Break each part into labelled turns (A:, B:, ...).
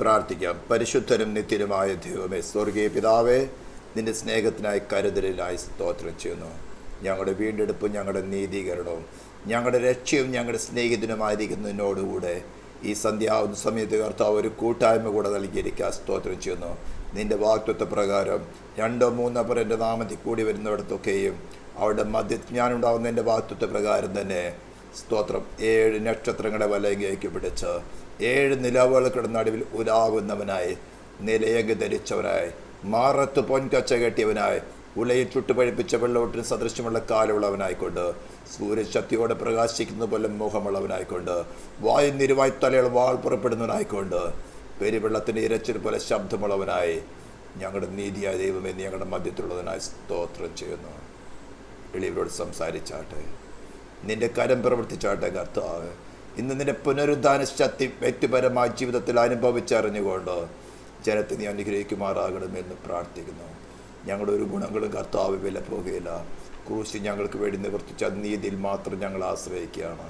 A: പ്രാർത്ഥിക്കാം. പരിശുദ്ധനും നിത്യനുമായ ദൈവമേ, സ്വർഗീയ പിതാവേ, നിന്റെ സ്നേഹത്തിനായി കരുതലിനായി സ്തോത്രം ചെയ്യുന്നു. ഞങ്ങളുടെ വീണ്ടെടുപ്പും ഞങ്ങളുടെ നീതീകരണവും ഞങ്ങളുടെ രക്ഷയും ഞങ്ങളുടെ സ്നേഹിതനുമായിരിക്കുന്നതിനോടുകൂടെ ഈ സന്ധ്യാവുന്ന സമയത്ത് കർത്താവ് ഒരു കൂട്ടായ്മ കൂടെ നൽകിയിരിക്കാൻ സ്തോത്രം ചെയ്യുന്നു. നിന്റെ വാഗ്ദത്ത പ്രകാരം 2-3 പേർ എൻ്റെ നാമത്തിൽ കൂടി വരുന്നിടത്തൊക്കെയും അവരുടെ മധ്യജ്ഞാനുണ്ടാവുന്നതിൻ്റെ വാഗ്ദത്ത പ്രകാരം തന്നെ സ്തോത്രം 7 നക്ഷത്രങ്ങളെ വലങ്കയ്ക്ക് പിടിച്ച് 7 നിലവുകൾക്കിട നടുവിൽ ഉലാവുന്നവനായി, നിലയങ്കി ധരിച്ചവനായി, മാറത്ത് പൊൻകച്ച കെട്ടിയവനായി, ഉലയിൽ ചുട്ടുപഴിപ്പിച്ച വെള്ളവോട്ടിന് സദൃശ്യമുള്ള കാലുള്ളവനായിക്കൊണ്ട്, സൂര്യശക്തിയോടെ പ്രകാശിക്കുന്ന പോലെ മുഖമുള്ളവനായിക്കൊണ്ട്, വായു നിരുവായി തലകൾ വാൾ പുറപ്പെടുന്നവനായിക്കൊണ്ട്, പെരുവെള്ളത്തിൻ്റെ ഇരച്ചിൽ പോലെ ശബ്ദമുള്ളവനായി, ഞങ്ങളുടെ നീതിയായ ദൈവമേ, ഞങ്ങളുടെ മധ്യത്തിലുള്ളതിനായി സ്തോത്രം ചെയ്യുന്നു. എളിയവരോട് സംസാരിച്ചാട്ടെ, നിന്റെ കരം പ്രവർത്തിച്ചാട്ടെ കർത്താവ്. ഇന്ന് നിന്റെ പുനരുദ്ധാന ശക്തി വ്യക്തിപരമായ ജീവിതത്തിൽ അനുഭവിച്ചറിഞ്ഞുകൊണ്ട് ജനത്തെ നീ അനുഗ്രഹിക്കുമാറാകണമെന്ന് പ്രാർത്ഥിക്കുന്നു. ഞങ്ങളുടെ ഒരു ഗുണങ്ങളും കർത്താവ് വില പോകുകയില്ല. ക്രൂശി ഞങ്ങൾക്ക് വേണ്ടി നിവർത്തിച്ച നീതിയിൽ മാത്രം ഞങ്ങൾ ആശ്രയിക്കുകയാണ്.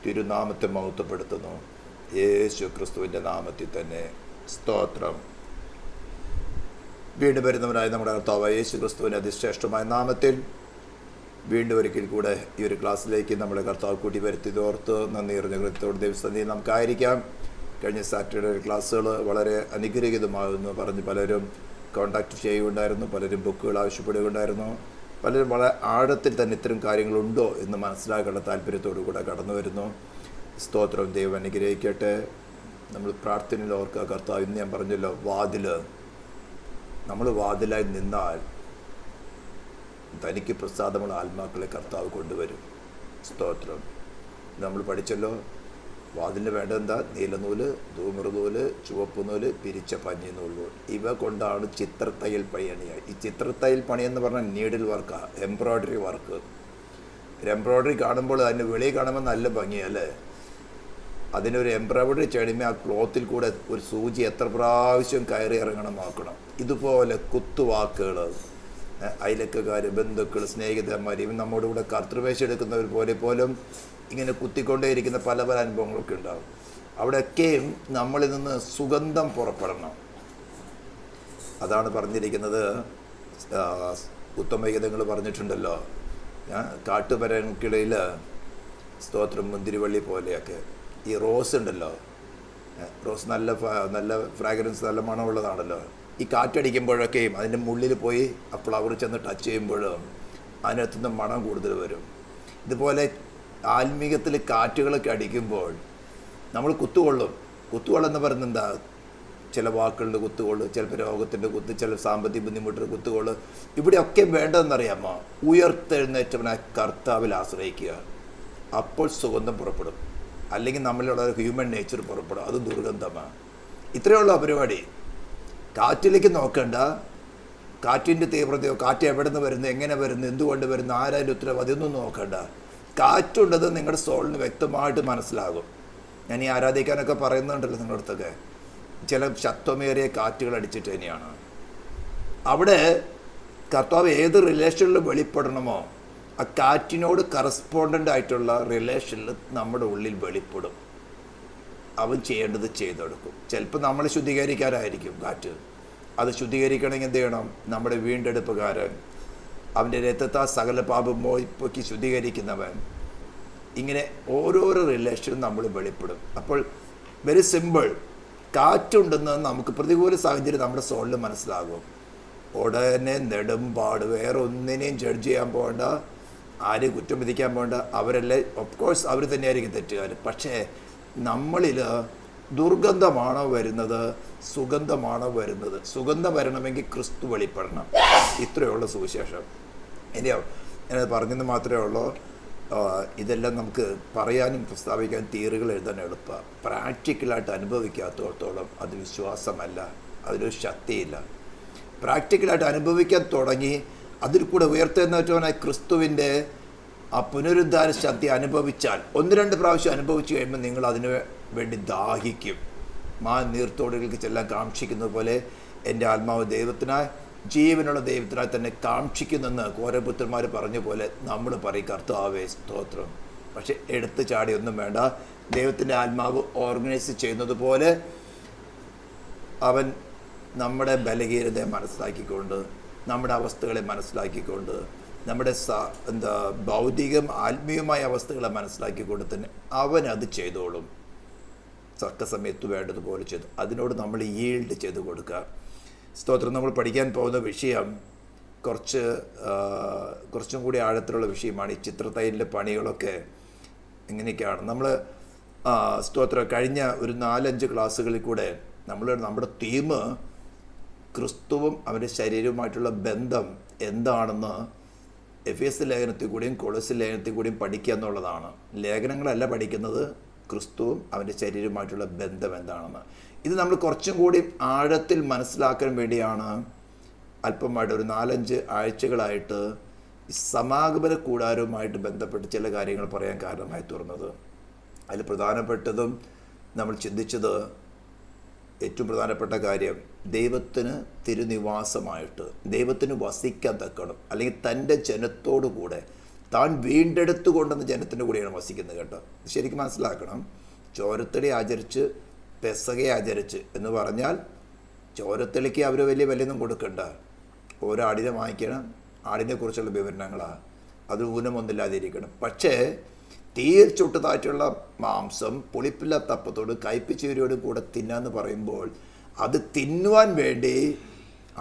A: തിരുനാമത്തെ മഹത്വപ്പെടുത്തുന്നു. യേശു ക്രിസ്തുവിൻ്റെ നാമത്തിൽ തന്നെ സ്തോത്രം. വീണ്ടും വരുന്നവനായ നമ്മുടെ കർത്താവ് യേശു ക്രിസ്തുവിൻ്റെ അതിശ്രേഷ്ഠമായ നാമത്തിൽ വീണ്ടും ഒരിക്കൽ കൂടെ ഈ ഒരു ക്ലാസ്സിലേക്ക് നമ്മളെ കർത്താവ് കൂട്ടി വരുത്തിയതോർത്ത് നന്ദി അറിഞ്ഞ കൃത്യത്തോട് ദൈവസന്ധി നമുക്കായിരിക്കാം. കഴിഞ്ഞ സാറ്റർഡേ ക്ലാസ്സുകൾ വളരെ അനുഗ്രഹീതമാകുന്നു പറഞ്ഞ് പലരും കോണ്ടാക്ട് ചെയ്യുകയുണ്ടായിരുന്നു, പലരും ബുക്കുകൾ ആവശ്യപ്പെടുകയുണ്ടായിരുന്നു, പലരും വളരെ ആഴത്തിൽ തന്നെ ഇത്തരം കാര്യങ്ങളുണ്ടോ എന്ന് മനസ്സിലാക്കേണ്ട താല്പര്യത്തോടു കൂടെ കടന്നു വരുന്നു. സ്തോത്രം. ദൈവം അനുഗ്രഹിക്കട്ടെ. നമ്മൾ പ്രാർത്ഥനയിൽ ഓർക്കുക, കർത്താവ് ഇന്ന് ഞാൻ പറഞ്ഞല്ലോ, നമ്മൾ വാതിലായി നിന്നാൽ തനിക്ക് പ്രസാദമുള്ള ആത്മാക്കളെ കർത്താവ് കൊണ്ടുവരും. സ്തോത്രം. നമ്മൾ പഠിച്ചല്ലോ, വാതിലിന് വേണ്ടതെന്താ? നീലനൂല്, ധൂമ്രനൂല്, ചുവപ്പ് നൂല്, പിരിച്ച പഞ്ഞി നൂല്. ഇവ കൊണ്ടാണ് ചിത്രത്തയ്യൽ പണിയുക. ഈ ചിത്രത്തയ്യൽ പണി എന്ന് പറഞ്ഞാൽ നീഡിൽ വർക്കാണ്, എംബ്രോയ്ഡറി വർക്ക്. ഒരു എംബ്രോയ്ഡറി കാണുമ്പോൾ അതിന് വെളിയിൽ കാണുമ്പോൾ നല്ല ഭംഗിയല്ലേ? അതിനൊരു എംബ്രോയ്ഡറി ചെയ്യുമ്പോൾ ആ ക്ലോത്തിൽ കൂടെ ഒരു സൂചി എത്ര പ്രാവശ്യം കയറി ഇറങ്ങണം നോക്കണം. ഇതുപോലെ കുത്തുവാക്കുകൾ, അയലക്കാർ, ബന്ധുക്കൾ, സ്നേഹിതന്മാർ, ഇവൻ നമ്മുടെ കൂടെ കർത്തൃവേഷം എടുക്കുന്നവർ പോലെ പോലും ഇങ്ങനെ കുത്തിക്കൊണ്ടേയിരിക്കുന്ന പല പല അനുഭവങ്ങളൊക്കെ ഉണ്ടാകും. അവിടെയൊക്കെയും നമ്മളിൽ നിന്ന് സുഗന്ധം പുറപ്പെടണം. അതാണ് പറഞ്ഞിരിക്കുന്നത്. ഉത്തമഗീതങ്ങൾ പറഞ്ഞിട്ടുണ്ടല്ലോ, കാട്ടുമരങ്ങൾക്കിടയിൽ സ്തോത്രം മുന്തിരിവള്ളി പോലെയൊക്കെ. ഈ റോസ് ഉണ്ടല്ലോ, റോസ് നല്ല ഫ്രാഗ്രൻസ്, നല്ല മണമുള്ളതാണല്ലോ. ഈ കാറ്റടിക്കുമ്പോഴൊക്കെയും അതിൻ്റെ മുള്ളിൽ പോയി ആ ഫ്ലവർ ചെന്ന് ടച്ച് ചെയ്യുമ്പോഴും അതിനകത്തുനിന്ന് മണം കൂടുതൽ വരും. ഇതുപോലെ ആത്മീകത്തിൽ കാറ്റുകളൊക്കെ അടിക്കുമ്പോൾ നമ്മൾ കുത്തുകൊള്ളും. കുത്തുകൊള്ളെന്ന് പറയുന്നത് എന്താ? ചില വാക്കുകളുടെ കുത്തുകൊള്ളു, ചിലപ്പോൾ രോഗത്തിൻ്റെ കുത്ത്, ചില സാമ്പത്തിക ബുദ്ധിമുട്ടിൻ്റെ കുത്തുകൊള്ളു. ഇവിടെയൊക്കെ വേണ്ടതെന്നറിയാമോ? ഉയർത്തെഴുന്നേറ്റവനായ കർത്താവിൽ ആശ്രയിക്കുക. അപ്പോൾ സുഗന്ധം പുറപ്പെടും. അല്ലെങ്കിൽ നമ്മളുള്ള ഹ്യൂമൻ നേച്ചർ പുറപ്പെടും, അത് ദുർഗന്ധമാണ്. ഇത്രയുള്ള പരിപാടി. കാറ്റിലേക്ക് നോക്കണ്ട, കാറ്റിൻ്റെ തീവ്രതയോ, കാറ്റ് എവിടെ നിന്ന് വരുന്നു, എങ്ങനെ വരുന്നു, എന്തുകൊണ്ട് വരുന്നു, ആരായാലും ഉത്തരവ്, അതൊന്നും നോക്കണ്ട. കാറ്റുണ്ടത് നിങ്ങളുടെ സോളിന് വ്യക്തമായിട്ട് മനസ്സിലാകും. ഞാൻ ഈ ആരാധിക്കാനൊക്കെ പറയുന്നുണ്ടല്ലോ നിങ്ങളുടെ അടുത്തൊക്കെ, ചില ശക്തമേറിയ കാറ്റുകൾ അടിച്ചിട്ട് തന്നെയാണ്. അവിടെ കർത്താവ് ഏത് റിലേഷനിൽ വെളിപ്പെടണമോ ആ കാറ്റിനോട് കറസ്പോണ്ടൻ്റ് ആയിട്ടുള്ള റിലേഷനിൽ നമ്മുടെ ഉള്ളിൽ വെളിപ്പെടും. അവൻ ചെയ്യേണ്ടത് ചെയ്തെടുക്കും. ചിലപ്പോൾ നമ്മളെ ശുദ്ധീകരിക്കാനായിരിക്കും കാറ്റ്. അത് ശുദ്ധീകരിക്കണമെങ്കിൽ എന്ത് ചെയ്യണം? നമ്മുടെ വീണ്ടെടുപ്പുകാരൻ, അവൻ്റെ രക്തത്താ സകല പാപം മോയിപ്പൊക്കി ശുദ്ധീകരിക്കുന്നവൻ, ഇങ്ങനെ ഓരോരോ റിലേഷനും നമ്മൾ വെളിപ്പെടും. അപ്പോൾ വെരി സിമ്പിൾ. കാറ്റുണ്ടെന്ന് നമുക്ക് പ്രതികൂല സാഹചര്യം നമ്മുടെ സോളിൽ മനസ്സിലാകും. ഉടനെ നെടുമ്പാട്, വേറെ ഒന്നിനെയും ജഡ്ജ് ചെയ്യാൻ പോകണ്ട, ആരെയും കുറ്റം വിധിക്കാൻ പോകണ്ട. അവരല്ലേ, ഓഫ്കോഴ്സ് അവർ തന്നെയായിരിക്കും തെറ്റുകാർ. പക്ഷേ നമ്മളിൽ ദുർഗന്ധമാണോ വരുന്നത്, സുഗന്ധമാണോ വരുന്നത്? സുഗന്ധം വരണമെങ്കിൽ ക്രിസ്തു വെളിപ്പെടണം. ഇത്രയുള്ള സുവിശേഷം. ഇനിയോ ഞാനത് പറഞ്ഞെന്ന് മാത്രമേ ഉള്ളൂ. ഇതെല്ലാം നമുക്ക് പറയാനും പ്രസ്താവിക്കാനും തിയറികൾ എഴുതാൻ എളുപ്പമാണ്. പ്രാക്ടിക്കലായിട്ട് അനുഭവിക്കാത്തോടത്തോളം അത് വിശ്വാസമല്ല, അതിലൊരു ശക്തിയില്ല. പ്രാക്ടിക്കലായിട്ട് അനുഭവിക്കാൻ തുടങ്ങി അതിൽ കൂടെ ഉയർത്തെഴുന്നേറ്റവനായ ക്രിസ്തുവിൻ്റെ ആ പുനരുദ്ധാന ശക്തി അനുഭവിച്ചാൽ, 1-2 പ്രാവശ്യം അനുഭവിച്ചു കഴിയുമ്പോൾ നിങ്ങൾ അതിനു വേണ്ടി ദാഹിക്കും. നീർത്തോടുകൾക്ക് ചെല്ലാൻ കാക്ഷിക്കുന്നത് പോലെ എൻ്റെ ആത്മാവ് ദൈവത്തിനായി, ജീവനുള്ള ദൈവത്തിനായി തന്നെ കാക്ഷിക്കുന്നെന്ന് കോരപുത്രന്മാർ പറഞ്ഞ പോലെ നമ്മൾ പറയും, കർത്താവേ സ്തോത്രം. പക്ഷെ എടുത്ത് ചാടിയൊന്നും വേണ്ട. ദൈവത്തിൻ്റെ ആത്മാവ് ഓർഗനൈസ് ചെയ്യുന്നത് പോലെ അവൻ നമ്മുടെ ബലഹീനതയെ മനസ്സിലാക്കിക്കൊണ്ട്, നമ്മുടെ അവസ്ഥകളെ മനസ്സിലാക്കിക്കൊണ്ട്, നമ്മുടെ ഭൗതികം ആത്മീയമായ അവസ്ഥകളെ മനസ്സിലാക്കിക്കൊണ്ട് തന്നെ അവൻ അത് ചെയ്തോളും. തക്ക സമയത്ത് വേണ്ടതുപോലെ ചെയ്തു. അതിനോട് നമ്മൾ ഈൽഡ് ചെയ്ത് കൊടുക്കുക. സ്തോത്രം. നമ്മൾ പഠിക്കാൻ പോകുന്ന വിഷയം കുറച്ചും കൂടി ആഴത്തിലുള്ള വിഷയമാണ്. ഈ ചിത്രത്തൈലിൻ്റെ പണികളൊക്കെ ഇങ്ങനെയൊക്കെയാണ്. നമ്മൾ സ്തോത്രം കഴിഞ്ഞ ഒരു 4-5 ക്ലാസ്സുകളിൽ കൂടെ നമ്മുടെ തീം ക്രിസ്തുവും അവൻ്റെ ശരീരവുമായിട്ടുള്ള ബന്ധം എന്താണെന്ന് എഫേസ്യ ലേഖനത്തിൽ കൂടിയും കൊളോസ്യ ലേഖനത്തിൽ കൂടിയും പഠിക്കുക എന്നുള്ളതാണ്. ലേഖനങ്ങളല്ല പഠിക്കുന്നത്, ക്രിസ്തുവും അവൻ്റെ ശരീരവുമായിട്ടുള്ള ബന്ധം എന്താണെന്ന്. ഇത് നമ്മൾ കുറച്ചും കൂടി ആഴത്തിൽ മനസ്സിലാക്കാൻ വേണ്ടിയാണ് അല്പമായിട്ട് ഒരു 4-5 ആഴ്ചകളായിട്ട് സമാഗമന കൂടാരവുമായിട്ട് ബന്ധപ്പെട്ട് ചില കാര്യങ്ങൾ പറയാൻ കാരണമായി തീർന്നത്. അതിൽ പ്രധാനപ്പെട്ടതും നമ്മൾ ചിന്തിച്ചത്, ഏറ്റവും പ്രധാനപ്പെട്ട കാര്യം, ദൈവത്തിന് തിരുനിവാസമായിട്ട്, ദൈവത്തിന് വസിക്കാൻ തക്കണം, അല്ലെങ്കിൽ തൻ്റെ ജനത്തോടു കൂടെ താൻ വീണ്ടെടുത്തു കൊണ്ടുവന്ന ജനത്തിൻ്റെ കൂടെയാണ് വസിക്കുന്നത് കേട്ടോ. ശരിക്കും മനസ്സിലാക്കണം. ചോരത്തടി ആചരിച്ച് പെസകയെ ആചരിച്ച് എന്ന് പറഞ്ഞാൽ ചോരത്തളിക്ക് അവർ വലിയ വിലയൊന്നും കൊടുക്കണ്ട. ഓരോ ആടിനെ വാങ്ങിക്കണം, ആടിനെക്കുറിച്ചുള്ള വിവരണങ്ങളാണ്, അത് ഊനമൊന്നുമില്ലാതിരിക്കണം. പക്ഷേ തീയിൽ ചുട്ടതായിട്ടുള്ള മാംസം പുളിപ്പില്ലാത്ത അപ്പത്തോട് കയ്പിച്ചീരിയോടും കൂടെ തിന്നാന്ന് പറയുമ്പോൾ അത് തിന്നുവാൻ വേണ്ടി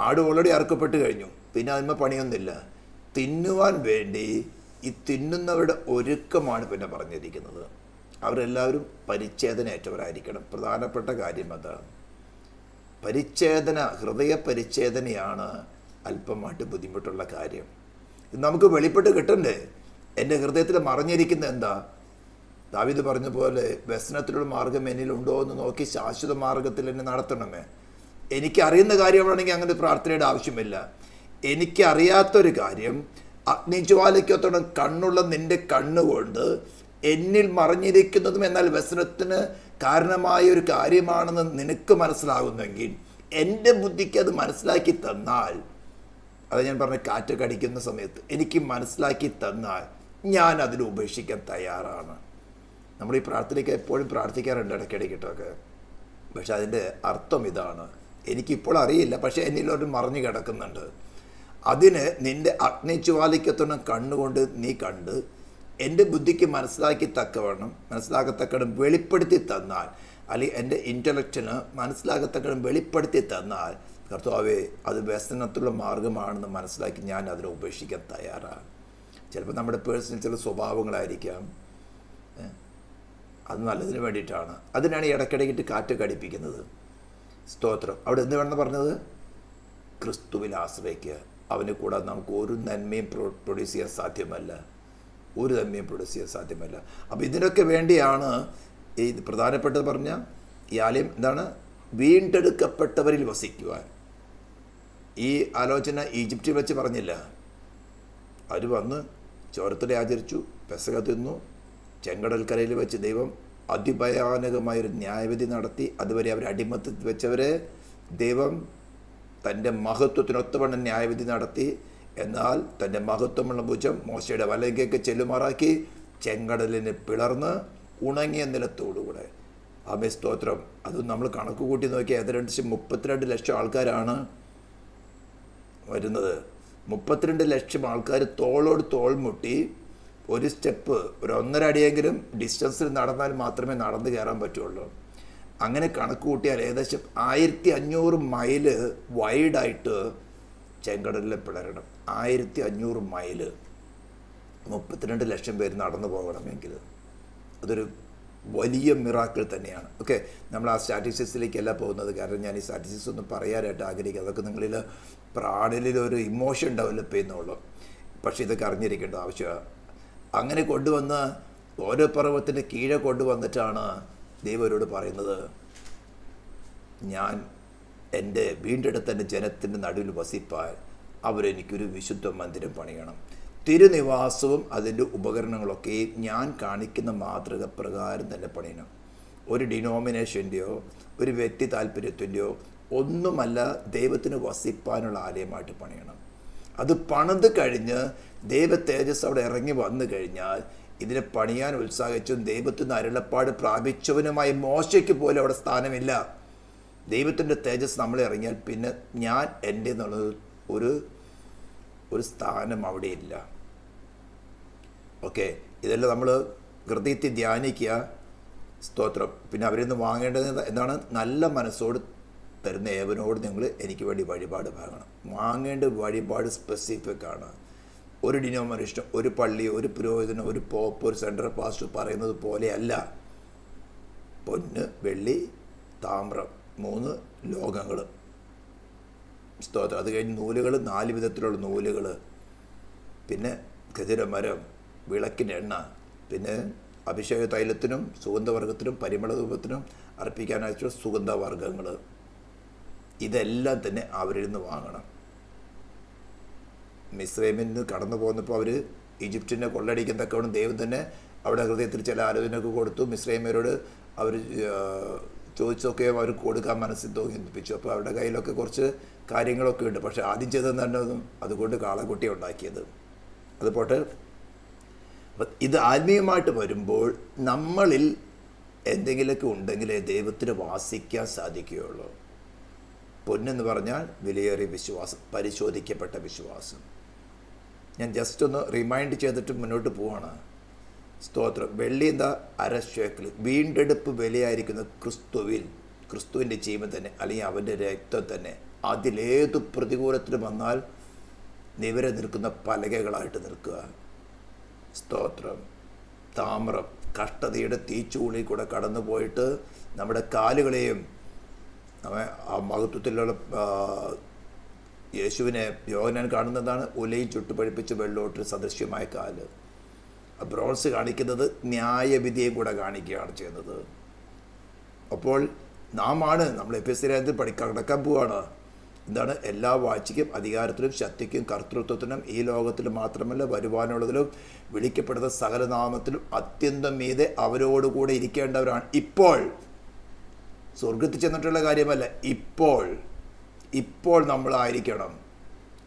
A: ആട് ഓൾറെഡി അറുക്കപ്പെട്ട് കഴിഞ്ഞു, പിന്നെ അതിന്മേൽ പണിയൊന്നുമില്ല. തിന്നുവാൻ വേണ്ടി ഈ തിന്നുന്നവരുടെ ഒരുക്കമാണ് പിന്നെ പറഞ്ഞിരിക്കുന്നത്. അവരെല്ലാവരും പരിച്ഛേദനയേറ്റവരായിരിക്കണം. പ്രധാനപ്പെട്ട കാര്യം അതാണ്. പരിച്ഛേദന, ഹൃദയ പരിച്ഛേദനയാണ് അല്പമായിട്ട് ബുദ്ധിമുട്ടുള്ള കാര്യം. ഇത് നമുക്ക് വെളിപ്പെട്ട് കിട്ടണ്ടേ? എൻ്റെ ഹൃദയത്തിൽ മറിഞ്ഞിരിക്കുന്ന എന്താ? ദാവീദ് പറഞ്ഞ പോലെ വ്യസനത്തിലുള്ള മാർഗം എന്നിലുണ്ടോ എന്ന് നോക്കി ശാശ്വത മാർഗത്തിൽ എന്നെ നടത്തണമേ. എനിക്കറിയുന്ന കാര്യമാണെങ്കിൽ അങ്ങനെ പ്രാർത്ഥനയുടെ ആവശ്യമില്ല. എനിക്കറിയാത്തൊരു കാര്യം, അഗ്നിജ്വാലയ്ക്കൊത്തോളം കണ്ണുള്ള നിൻ്റെ കണ്ണുകൊണ്ട് എന്നിൽ മറിഞ്ഞിരിക്കുന്നതും എന്നാൽ വ്യസനത്തിന് കാരണമായ ഒരു കാര്യമാണെന്ന് നിനക്ക് മനസ്സിലാകുന്നെങ്കിൽ, എൻ്റെ ബുദ്ധിക്ക് അത് മനസ്സിലാക്കി തന്നാൽ, അത് ഞാൻ പറഞ്ഞ കാറ്റ് കടിക്കുന്ന സമയത്ത് എനിക്ക് മനസ്സിലാക്കി തന്നാൽ ഞാൻ അതിൽ ഉപേക്ഷിക്കാൻ തയ്യാറാണ്. നമ്മൾ ഈ പ്രാർത്ഥനയ്ക്ക് എപ്പോഴും പ്രാർത്ഥിക്കാറുണ്ട് ഇടയ്ക്കിടയ്ക്കിട്ടൊക്കെ. പക്ഷെ അതിൻ്റെ അർത്ഥം ഇതാണ്, എനിക്കിപ്പോൾ അറിയില്ല, പക്ഷേ എന്നിലൊരു മറിഞ്ഞു കിടക്കുന്നുണ്ട്. അതിന് നിൻ്റെ അഗ്നിജ്വാലയ്ക്കത്തോളം കണ്ണുകൊണ്ട് നീ കണ്ട് എൻ്റെ ബുദ്ധിക്ക് മനസ്സിലാക്കത്തക്കവണ്ണം വെളിപ്പെടുത്തി തന്നാൽ, അല്ലെങ്കിൽ എൻ്റെ ഇൻ്റലക്റ്റിന് മനസ്സിലാക്കത്തക്കവണ്ണം വെളിപ്പെടുത്തി തന്നാൽ, കർത്താവേ അത് വ്യസനത്തിലുള്ള മാർഗമാണെന്ന് മനസ്സിലാക്കി ഞാൻ അതിനെ ഉപേക്ഷിക്കാൻ തയ്യാറാണ്. ചിലപ്പോൾ നമ്മുടെ പേഴ്സണൽ ചില സ്വഭാവങ്ങളായിരിക്കാം, അത് നല്ലതിന് വേണ്ടിയിട്ടാണ്. അതിനാണ് ഈ ഇടയ്ക്കിടയ്ക്കിട്ട് കാറ്റ് കടിപ്പിക്കുന്നത്. സ്തോത്രം. അവിടെ എന്ത് വേണമെന്ന് പറഞ്ഞത്? ക്രിസ്തുവിൽ ആശ്രയിക്കുക. അവനെ കൂടാതെ നമുക്ക് ഒരു നന്മയും പ്രൊഡ്യൂസ് ചെയ്യാൻ സാധ്യമല്ല, ഒരു നന്മയും പ്രൊഡ്യൂസ് ചെയ്യാൻ സാധ്യമല്ല. അപ്പോൾ ഇതിനൊക്കെ വേണ്ടിയാണ് ഈ പ്രധാനപ്പെട്ടത് പറഞ്ഞ ഈ ആലയം എന്താണ്? വീണ്ടെടുക്കപ്പെട്ടവരിൽ വസിക്കുവാൻ. ഈ ആലോചന ഈജിപ്തിൽ വെച്ച് പറഞ്ഞില്ല. അവർ വന്ന് ചോരത്തടി ആചരിച്ചു, പെസക തിന്നു, ചെങ്കടൽക്കരയിൽ വെച്ച് ദൈവം അതിഭയാനകമായൊരു ന്യായവിധി നടത്തി. അതുവരെ അവർ അടിമത്തത്തിൽ വെച്ചവരെ ദൈവം തൻ്റെ മഹത്വത്തിനൊത്തവണ്ണം ന്യായവിധി നടത്തി. എന്നാൽ തൻ്റെ മഹത്വമുള്ള ഭുജം മോശയുടെ വലങ്കേക്ക് ചെല്ലുമാറാക്കി ചെങ്കടലിനെ പിളർന്ന് ഉണങ്ങിയ നിലത്തോടുകൂടെ. ആമേ സ്തോത്രം. അത് നമ്മൾ കണക്ക് കൂട്ടി നോക്കിയാൽ ഏകദേശം 32 ലക്ഷം ആൾക്കാരാണ് വരുന്നത്. 32 ലക്ഷം ആൾക്കാർ തോളോട് തോൾ മുട്ടി ഒരു സ്റ്റെപ്പ്, ഒരു 1.5 അടിയെങ്കിലും ഡിസ്റ്റൻസിൽ നടന്നാൽ മാത്രമേ നടന്നു കയറാൻ പറ്റുള്ളൂ. അങ്ങനെ കണക്ക് കൂട്ടിയാൽ ഏകദേശം 1500 മൈല് വൈഡായിട്ട് ചെങ്കടലിൽ പിളരണം. 1500 മൈല് 32 ലക്ഷം പേര് നടന്നു പോകണമെങ്കിൽ അതൊരു വലിയ മിറാക്കിൾ തന്നെയാണ്. ഓക്കെ, നമ്മൾ ആ സ്റ്റാറ്റിസ്റ്റിക്സിലേക്കല്ല പോകുന്നത്, കാരണം ഞാൻ ഈ സ്റ്റാറ്റിസ്റ്റിക്സ് ഒന്നും പറയാനായിട്ട് ആഗ്രഹിക്കുക. അതൊക്കെ നിങ്ങളിൽ പ്രാണിലൊരു ഇമോഷൻ ഡെവലപ്പ് ചെയ്യുന്നുള്ളൂ. പക്ഷേ ഇതൊക്കെ അറിഞ്ഞിരിക്കേണ്ട ആവശ്യമാണ്. അങ്ങനെ കൊണ്ടുവന്ന് ഓരോ പർവ്വത്തിൻ്റെ കീഴെ കൊണ്ടുവന്നിട്ടാണ് ദൈവരോട് പറയുന്നത്, ഞാൻ എൻ്റെ വീണ്ടെടുത്ത എൻ്റെ ജനത്തിൻ്റെ നടുവിൽ വസിപ്പാൻ അവരെനിക്കൊരു വിശുദ്ധ മന്ദിരം പണിയണം. തിരുനിവാസവും അതിൻ്റെ ഉപകരണങ്ങളൊക്കെയും ഞാൻ കാണിക്കുന്ന മാതൃക പ്രകാരം തന്നെ പണിയണം. ഒരു ഡിനോമിനേഷൻ്റെയോ ഒരു വ്യക്തി താല്പര്യത്തിൻ്റെയോ ഒന്നുമല്ല, ദൈവത്തിന് വസിപ്പാനുള്ള ആലയമായിട്ട് പണിയണം. അത് പണിത് കഴിഞ്ഞ് ദൈവ തേജസ് അവിടെ ഇറങ്ങി വന്നു കഴിഞ്ഞാൽ ഇതിനെ പണിയാൻ ഉത്സാഹിച്ചും ദൈവത്തിന് അരുളപ്പാട് പ്രാപിച്ചവനുമായി മോശയ്ക്ക് പോലും അവിടെ സ്ഥാനമില്ല. ദൈവത്തിൻ്റെ തേജസ് നമ്മളെ ഇറങ്ങിയാൽ പിന്നെ ഞാൻ എൻ്റെ എന്നുള്ളത് ഒരു സ്ഥാനം അവിടെയില്ല. ഓക്കെ, ഇതെല്ലാം നമ്മൾ ഹൃദയത്തിൽ ധ്യാനിക്കുക. സ്തോത്രം. പിന്നെ അവരിൽ നിന്ന് വാങ്ങേണ്ടത് എന്താണ്? നല്ല മനസ്സോട് തരുന്ന ഏവനോട് നിങ്ങൾ എനിക്ക് വേണ്ടി വഴിപാട് വാങ്ങണം. വാങ്ങേണ്ട വഴിപാട് സ്പെസിഫിക് ആണ്. ഒരു ഡിനോമിനേഷൻ, ഒരു പള്ളി, ഒരു പുരോഹിതനും, ഒരു പോപ്പ്, ഒരു സെൻട്രൽ പാസ്റ്റർ പറയുന്നത് പോലെയല്ല. പൊന്ന്, വെള്ളി, താമ്രം, 3 ലോകങ്ങൾ. സ്തോത്രം. അത് കഴിഞ്ഞ് നൂലുകൾ, 4 വിധത്തിലുള്ള നൂലുകൾ, പിന്നെ ഖദിരമരം, വിളക്കിന് എണ്ണ, പിന്നെ അഭിഷേക തൈലത്തിനും സുഗന്ധവർഗത്തിനും പരിമളധൂപത്തിനും അർപ്പിക്കാനായിട്ടുള്ള സുഗന്ധവർഗങ്ങൾ. ഇതെല്ലാം തന്നെ അവരിൽ നിന്ന് വാങ്ങണം. മിസ്രൈമിൽ നിന്ന് കടന്നു പോകുന്നപ്പോൾ അവർ ഈജിപ്തിനെ കൊള്ളടിക്കുന്നതൊക്കെ ദൈവം തന്നെ അവിടെ ഹൃദയത്തിൽ ചില ആലോചനയൊക്കെ കൊടുത്തു. മിസ്രൈമരോട് അവർ ചോദിച്ചൊക്കെ അവർക്ക് കൊടുക്കാൻ മനസ്സിൽ തോന്നിപ്പിച്ചു. അപ്പോൾ അവരുടെ കയ്യിലൊക്കെ കുറച്ച് കാര്യങ്ങളൊക്കെ ഉണ്ട്. പക്ഷേ ആദ്യം ചെയ്തതെന്ന് തന്നെ അതുകൊണ്ട് കാളക്കുട്ടി ഉണ്ടാക്കിയത്. അതുപോട്ടെ, അപ്പം ഇത് ആത്മീയമായിട്ട് വരുമ്പോൾ നമ്മളിൽ എന്തെങ്കിലുമൊക്കെ ഉണ്ടെങ്കിലേ ദൈവത്തിന് വാസിക്കാൻ സാധിക്കുകയുള്ളൂ. പൊന്നെന്ന് പറഞ്ഞാൽ വിലയേറിയ വിശ്വാസം, പരിശോധിക്കപ്പെട്ട വിശ്വാസം. ഞാൻ ജസ്റ്റ് ഒന്ന് റിമൈൻഡ് ചെയ്തിട്ട് മുന്നോട്ട് പോവാണ്. സ്തോത്രം. വെള്ളി എന്താ? 1/2 ശേക്കെൽ. വീണ്ടെടുപ്പ് വിലയായിരിക്കുന്ന ക്രിസ്തുവിൻ്റെ ജീവൻ തന്നെ, അല്ലെങ്കിൽ അവൻ്റെ രക്തം തന്നെ. അതിലേത് പ്രതികൂലത്തിൽ വന്നാൽ നിവരെ നിൽക്കുന്ന പലകകളായിട്ട് നിൽക്കുക. സ്തോത്രം. താമ്രം, കഷ്ടതയുടെ തീച്ചൂളിൽ കൂടെ കടന്നു പോയിട്ട് നമ്മുടെ കാലുകളെയും ആ മഹത്വത്തിലുള്ള യേശുവിനെ യോഹന്നാൻ കാണുന്നതാണ് ഉലയിൽ ചുട്ടുപഴിപ്പിച്ച് വെള്ളോട്ടിൽ സദൃശ്യമായ കാല്. ബ്രോൺസ് കാണിക്കുന്നത് ന്യായവിധിയും കൂടെ കാണിക്കുകയാണ് ചെയ്യുന്നത്. അപ്പോൾ നമ്മൾ എഫെസ്യരിൽ കടക്കാൻ പോവുകയാണ്. എന്താണ്? എല്ലാ വാഴ്ചയ്ക്കും അധികാരത്തിലും ശക്തിക്കും കർത്തൃത്വത്തിനും ഈ ലോകത്തിൽ മാത്രമല്ല വരുവാനുള്ളതിലും വിളിക്കപ്പെടുന്ന സകലനാമത്തിലും അത്യന്തം മീതെ അവരോടുകൂടെ ഇരിക്കേണ്ടവരാണ്. ഇപ്പോൾ സ്വർഗത്തിൽ ചെന്നിട്ടുള്ള കാര്യമല്ല, ഇപ്പോൾ നമ്മളായിരിക്കണം.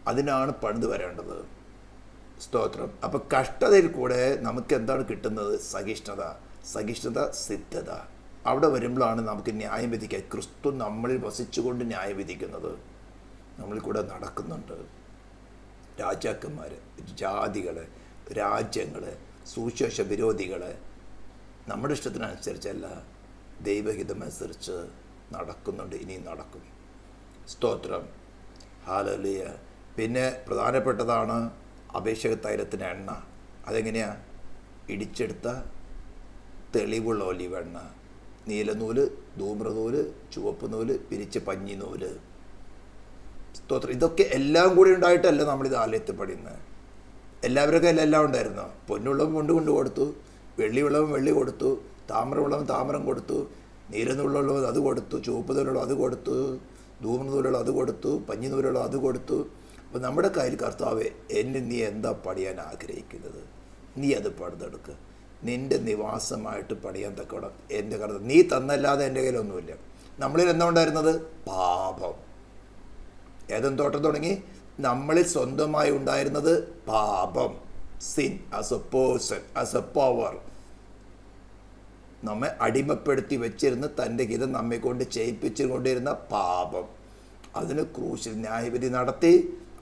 A: അതിനാണ് പണിത് വരേണ്ടത്. സ്തോത്രം. അപ്പം കഷ്ടതയിൽ കൂടെ നമുക്ക് എന്താണ് കിട്ടുന്നത്? സഹിഷ്ണുത, സിദ്ധത. അവിടെ വരുമ്പോഴാണ് നമുക്ക് ന്യായം വിധിക്കുക. ക്രിസ്തു നമ്മളിൽ വസിച്ചുകൊണ്ട് ന്യായം വിധിക്കുന്നത്. നമ്മളിൽ കൂടെ നടക്കുന്നുണ്ട്. രാജാക്കന്മാർ, ജാതികൾ, രാജ്യങ്ങൾ, സുവിശേഷ വിരോധികൾ നമ്മുടെ ഇഷ്ടത്തിനനുസരിച്ചല്ല, ദൈവഹിതമനുസരിച്ച് നടക്കുന്നുണ്ട്. ഇനിയും നടക്കും. സ്തോത്രം. ഹല്ലേലൂയ. പിന്നെ പ്രധാനപ്പെട്ടതാണ് അഭിഷേക തൈലത്തിന് എണ്ണ. അതെങ്ങനെയാണ്? ഇടിച്ചെടുത്ത തെളിവുള്ള ഒലിവെണ്ണ. നീലനൂല്, ധൂമ്രനൂല്, ചുവപ്പ് നൂല്, പിരിച്ച പഞ്ഞി നൂല്. സ്തോത്രം. ഇതൊക്കെ എല്ലാം കൂടി ഉണ്ടായിട്ടല്ല നമ്മളിത് ആലയത്തിൽ പഠിക്കുന്നത്. എല്ലാവരുടെ എല്ലാം ഉണ്ടായിരുന്നു. പൊന്നുള്ളവൻ കൊണ്ട് കൊടുത്തു, വെള്ളിയുള്ളവൻ വെള്ളി കൊടുത്തു, താമ്രമുള്ളവൻ താമ്രം കൊടുത്തു, നീലനൂലുള്ളവൻ അത് കൊടുത്തു, ചുവപ്പ് നൂലുള്ള അത് കൊടുത്തു, ധൂമ്രനൂലുള്ള അത് കൊടുത്തു, പഞ്ഞി നൂലുള്ള അത് കൊടുത്തു. അപ്പോൾ നമ്മുടെ കയ്യിൽ കർത്താവേ, എന്നെ നീ എന്താ പണിയാൻ ആഗ്രഹിക്കുന്നത്? നീ അത് പണിതെടുക്കുക. നിൻ്റെ നിവാസമായിട്ട് പണിയാൻ തക്കോണം എൻ്റെ കർത്താവ്. നീ തന്നല്ലാതെ എൻ്റെ കയ്യിലൊന്നുമില്ല. നമ്മളിൽ എന്താ ഉണ്ടായിരുന്നത്? പാപം. ഏതൻ തോട്ടം തുടങ്ങി നമ്മളിൽ സ്വന്തമായി ഉണ്ടായിരുന്നത് പാപം. Sin as a person, as a power. നമ്മെ അടിമപ്പെടുത്തി വെച്ചിരുന്ന് തൻ്റെ ഹിതം നമ്മെ കൊണ്ട് ചെയ്യിപ്പിച്ചുകൊണ്ടിരുന്ന പാപം. അതിന് ക്രൂശിൽ ന്യായവിധി നടത്തി,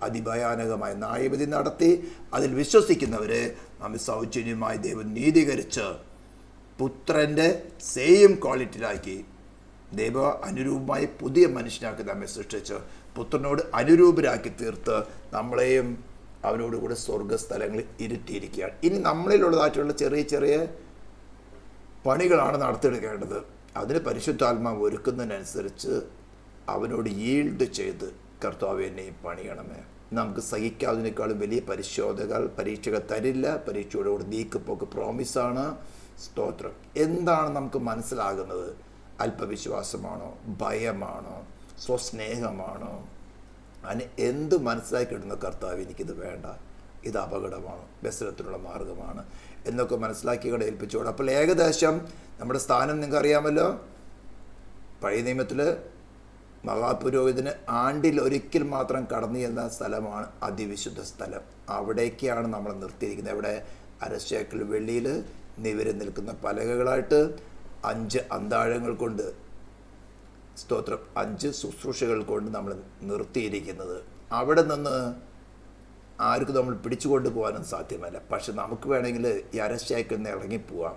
A: അതിഭയാനകമായ ന്യായവിധി നടത്തി. അതിൽ വിശ്വസിക്കുന്നവരെ നമ്മെ സൗജന്യമായി ദൈവം നീതീകരിച്ച് പുത്രൻ്റെ സെയിം ക്വാളിറ്റിയിലാക്കി ദൈവ അനുരൂപമായി പുതിയ മനുഷ്യനാക്കി നമ്മെ സൃഷ്ടിച്ച് പുത്രനോട് അനുരൂപരാക്കി തീർത്ത് നമ്മളെയും അവനോട് കൂടെ സ്വർഗസ്ഥലങ്ങളിൽ ഇരുത്തിയിരിക്കുകയാണ്. ഇനി നമ്മളിലുള്ളതായിട്ടുള്ള ചെറിയ ചെറിയ പണികളാണ് നടത്തിയെടുക്കേണ്ടത്. അതിന് പരിശുദ്ധാത്മാവ് ഒരുക്കുന്നതിനനുസരിച്ച് അവനോട് ഈൽഡ് ചെയ്ത് കർത്താവ് എന്നെയും പണിയണമേ. നമുക്ക് സഹിക്കാവുന്നതിനേക്കാളും വലിയ പരീക്ഷകൾ തരില്ല. പരീക്ഷയോടുകൂടി നീക്കുപോക്ക് പ്രോമിസാണ്. സ്തോത്രം. എന്താണ് നമുക്ക് മനസ്സിലാകുന്നത്? അല്പവിശ്വാസമാണോ? ഭയമാണോ? സ്വസ്നേഹമാണോ? അതിന് എന്ത് മനസ്സിലാക്കി കിട്ടുന്ന കർത്താവ് എനിക്കിത് വേണ്ട, ഇത് അപകടമാണ്, വ്യസനത്തിനുള്ള മാർഗമാണ് എന്നൊക്കെ മനസ്സിലാക്കി ഇവിടെ ഏൽപ്പിച്ചോളൂ. അപ്പോൾ ഏകദേശം നമ്മുടെ സ്ഥാനം നിങ്ങൾക്ക് അറിയാമല്ലോ. പഴയ നിയമത്തിൽ മഹാപുരോഹിതന് ആണ്ടിൽ ഒരിക്കൽ മാത്രം കടന്നു ചെന്ന സ്ഥലമാണ് അതിവിശുദ്ധ സ്ഥലം. അവിടേക്കാണ് നമ്മൾ നിർത്തിയിരിക്കുന്നത്. അവിടെ 1/2 ശേക്കെൽ വെള്ളിയിൽ നിവരെ നിൽക്കുന്ന പലകകളായിട്ട് 5 അന്താഴങ്ങൾ കൊണ്ട് സ്തോത്രം 5 ശുശ്രൂഷകൾ കൊണ്ട് നമ്മൾ നിർത്തിയിരിക്കുന്നത്. അവിടെ നിന്ന് ആർക്കും നമ്മൾ പിടിച്ചുകൊണ്ട് പോകാനും സാധ്യമല്ല. പക്ഷെ നമുക്ക് വേണമെങ്കിൽ ഈ അരശായിക്കൊന്ന് ഇറങ്ങിപ്പോവാം.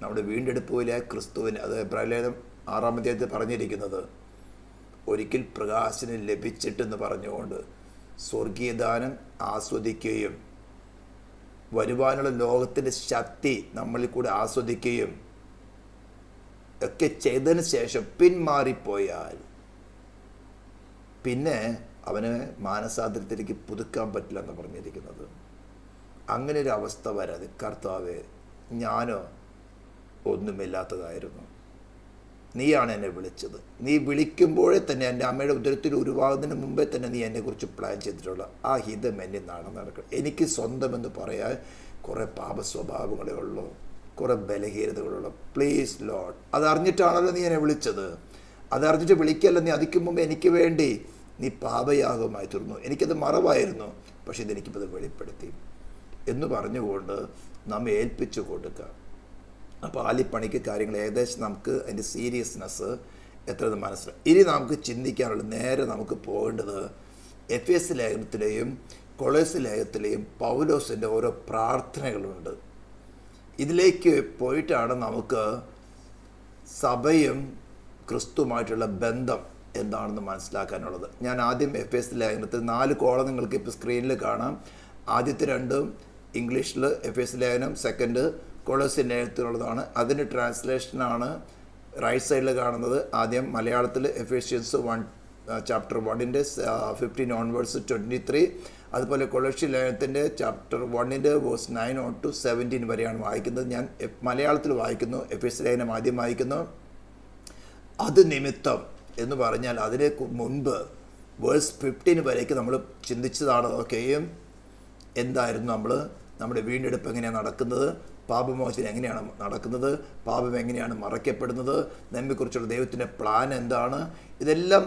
A: നമ്മുടെ വീണ്ടെടുപ്പിലെ ക്രിസ്തുവിന്, അത് എബ്രായലേഖനം 6-ാം അധ്യായത്തിൽ പറഞ്ഞിരിക്കുന്നത്, ഒരിക്കൽ പ്രകാശനം ലഭിച്ചിട്ടെന്ന് പറഞ്ഞുകൊണ്ട് സ്വർഗീയദാനം ആസ്വദിക്കുകയും വരുവാനുള്ള ലോകത്തിൻ്റെ ശക്തി നമ്മളിൽ കൂടെ ആസ്വദിക്കുകയും ഒക്കെ ചെയ്തതിന് ശേഷം പിന്മാറിപ്പോയാൽ പിന്നെ അവന് മാനസാന്തരത്തിലേക്ക് പുതുക്കാൻ പറ്റില്ല എന്ന് പറഞ്ഞിരിക്കുന്നത്. അങ്ങനെ ഒരു അവസ്ഥ വരാതെ, കർത്താവേ ഞാനോ ഒന്നുമില്ലാത്തതായിരുന്നു, നീയാണ് എന്നെ വിളിച്ചത്, നീ വിളിക്കുമ്പോഴേ തന്നെ എൻ്റെ അമ്മയുടെ ഉദരത്തിൽ ഉരുവാകുന്നതിന് മുമ്പേ തന്നെ നീ എന്നെക്കുറിച്ച് പ്ലാൻ ചെയ്തിട്ടുള്ള ആ ഹിതം എന്നെ നടക്കണം. എനിക്ക് സ്വന്തമെന്ന് പറയാൻ കുറേ പാപ സ്വഭാവങ്ങളേ ഉള്ളൂ, കുറേ ബലഹീനതകളുള്ള. പ്ലീസ് ലോർഡ്, അതറിഞ്ഞിട്ടാണല്ലോ നീ എന്നെ വിളിച്ചത്. അതറിഞ്ഞിട്ട് വിളിക്കല്ല, നീ അതിക്ക് മുമ്പ് എനിക്ക് വേണ്ടി നീ പാപയാഗമായി തീർന്നു. എനിക്കത് മറവായിരുന്നു, പക്ഷെ ഇതെനിക്കിപ്പോൾ അത് വെളിപ്പെടുത്തി എന്ന് പറഞ്ഞുകൊണ്ട് നമ്മെ ഏൽപ്പിച്ചു കൊടുക്കുക. അപ്പോൾ ആലിപ്പണിക്ക് കാര്യങ്ങൾ ഏകദേശം നമുക്ക് അതിൻ്റെ സീരിയസ്നെസ് എത്രയെന്ന് മനസ്സിലായി. ഇനി നമുക്ക് ചിന്തിക്കാനുള്ള നേരെ നമുക്ക് പോകേണ്ടത് എഫേസ്യ ലേഖനത്തിലെയും കൊളോസ്യ ലേഖനത്തിലെയും പൗലോസിൻ്റെ ഓരോ പ്രാർത്ഥനകളുണ്ട്. ഇതിലേക്ക് പോയിട്ടാണ് നമുക്ക് സഭയും ക്രിസ്തുവുമായിട്ടുള്ള ബന്ധം എന്താണെന്ന് മനസ്സിലാക്കാനുള്ളത്. ഞാൻ ആദ്യം എഫേസ്യ ലേഖനത്തിൽ 4 കോളം നിങ്ങൾക്ക് ഇപ്പോൾ സ്ക്രീനിൽ കാണാം. ആദ്യത്തെ 2 ഇംഗ്ലീഷിൽ എഫേസ്യ ലേഖനം, സെക്കൻഡ് കൊളോസ്യ ലേഖനത്തിലുള്ളതാണ്. അതിൻ്റെ ട്രാൻസ്ലേഷനാണ് റൈറ്റ് സൈഡിൽ കാണുന്നത്. ആദ്യം മലയാളത്തിൽ എഫേഷ്യൻസ് 1 ചാപ്റ്റർ 1 15 ഓൺവേർഡ്സ് 23, അതുപോലെ കൊളോസ്യ ലേഖനത്തിൻ്റെ ചാപ്റ്റർ 1 വേഴ്സ് 9 on to 17 വരെയാണ് വായിക്കുന്നത്. ഞാൻ മലയാളത്തിൽ വായിക്കുന്നു, എഫേസ്യ ലേഖനം ആദ്യം വായിക്കുന്നു. അത് നിമിത്തം എന്ന് പറഞ്ഞാൽ അതിന് മുൻപ് വേഴ്സ് 15 വരേക്ക് നമ്മൾ ചിന്തിച്ചതാണ്. ഒക്കെയും എന്തായിരുന്നു നമ്മുടെ വീണ്ടെടുപ്പ് എങ്ങനെയാണ് നടക്കുന്നത്, പാപമോചനം എങ്ങനെയാണ് നടക്കുന്നത്, പാപം എങ്ങനെയാണ് മറയ്ക്കപ്പെടുന്നത്, നമ്മെക്കുറിച്ചുള്ള ദൈവത്തിൻ്റെ പ്ലാൻ എന്താണ്, ഇതെല്ലാം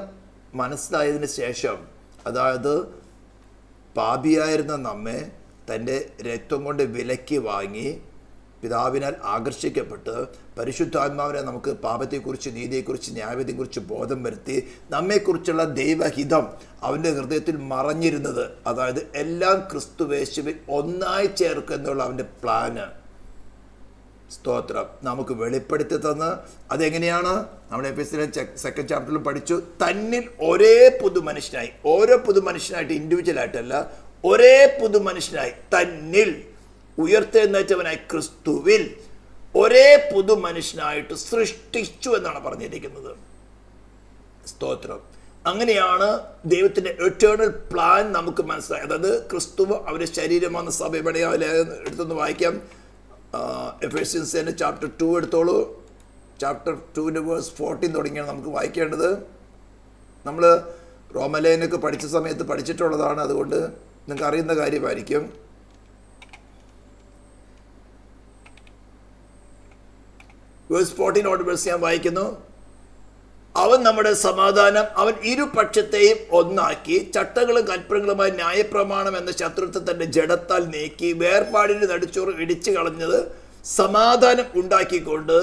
A: മനസ്സിലായതിന് ശേഷം, അതായത് പാപിയായിരുന്ന നമ്മെ തൻ്റെ രക്തം കൊണ്ട് വിലക്കി വാങ്ങി പിതാവിനാൽ ആകർഷിക്കപ്പെട്ട് പരിശുദ്ധാത്മാവിനെ നമുക്ക് പാപത്തെക്കുറിച്ച്, നീതിയെക്കുറിച്ച്, ന്യായവിധിയെക്കുറിച്ച് ബോധം വരുത്തി നമ്മെക്കുറിച്ചുള്ള ദൈവഹിതം അവൻ്റെ ഹൃദയത്തിൽ മറഞ്ഞിരുന്നത്, അതായത് എല്ലാം ക്രിസ്തുവേശുവിൽ ഒന്നായി ചേർക്കുക എന്നുള്ള അവൻ്റെ പ്ലാന്, സ്തോത്രം, നമുക്ക് വെളിപ്പെടുത്തി തന്ന് അതെങ്ങനെയാണ് നമ്മുടെ എഫേസ്യർ 2nd ചാപ്റ്ററിലും പഠിച്ചു. തന്നിൽ ഒരേ പുതുമനുഷ്യനായി, ഓരോ പുതുമനുഷ്യനായിട്ട് ഇൻഡിവിജ്വലായിട്ടല്ല, ഒരേ പുതുമനുഷ്യനായി തന്നിൽ ഉയർത്തെഴുന്നേറ്റവനായി ക്രിസ്തുവിൽ ഒരേ പുതുമനുഷ്യനായിട്ട് സൃഷ്ടിച്ചു എന്നാണ് പറഞ്ഞിരിക്കുന്നത്. സ്തോത്രം. അങ്ങനെയാണ് ദൈവത്തിൻ്റെ എറ്റേണൽ പ്ലാൻ നമുക്ക് മനസ്സിലായി. അതായത് ക്രിസ്തുവ് അവരുടെ ശരീരമെന്ന സഭ എവിടെയാ എടുത്തൊന്ന് വായിക്കാം. എഫേസ്യൻസ് ചാപ്റ്റർ 2 എടുത്തോളൂ. ചാപ്റ്റർ 2 വേഴ്സ് 14 തുടങ്ങിയാണ് നമുക്ക് വായിക്കേണ്ടത്. നമ്മൾ റോമലേനൊക്കെ പഠിച്ച സമയത്ത് പഠിച്ചിട്ടുള്ളതാണ്, അതുകൊണ്ട് നിങ്ങൾക്ക് അറിയുന്ന കാര്യമായിരിക്കും. വേഴ്സ് 14 ഞാൻ വായിക്കുന്നു. അവൻ നമ്മുടെ സമാധാനം, അവൻ ഇരുപക്ഷത്തെയും ഒന്നാക്കി ചട്ടങ്ങളും കൽപ്പനകളുമായി ന്യായപ്രമാണം എന്ന ശത്രുത്വം തന്റെ ജഡത്താൽ നീക്കി വേർപാടിന് നടുച്ചോറ് ഇടിച്ചു കളഞ്ഞത് സമാധാനം ഉണ്ടാക്കിക്കൊണ്ട്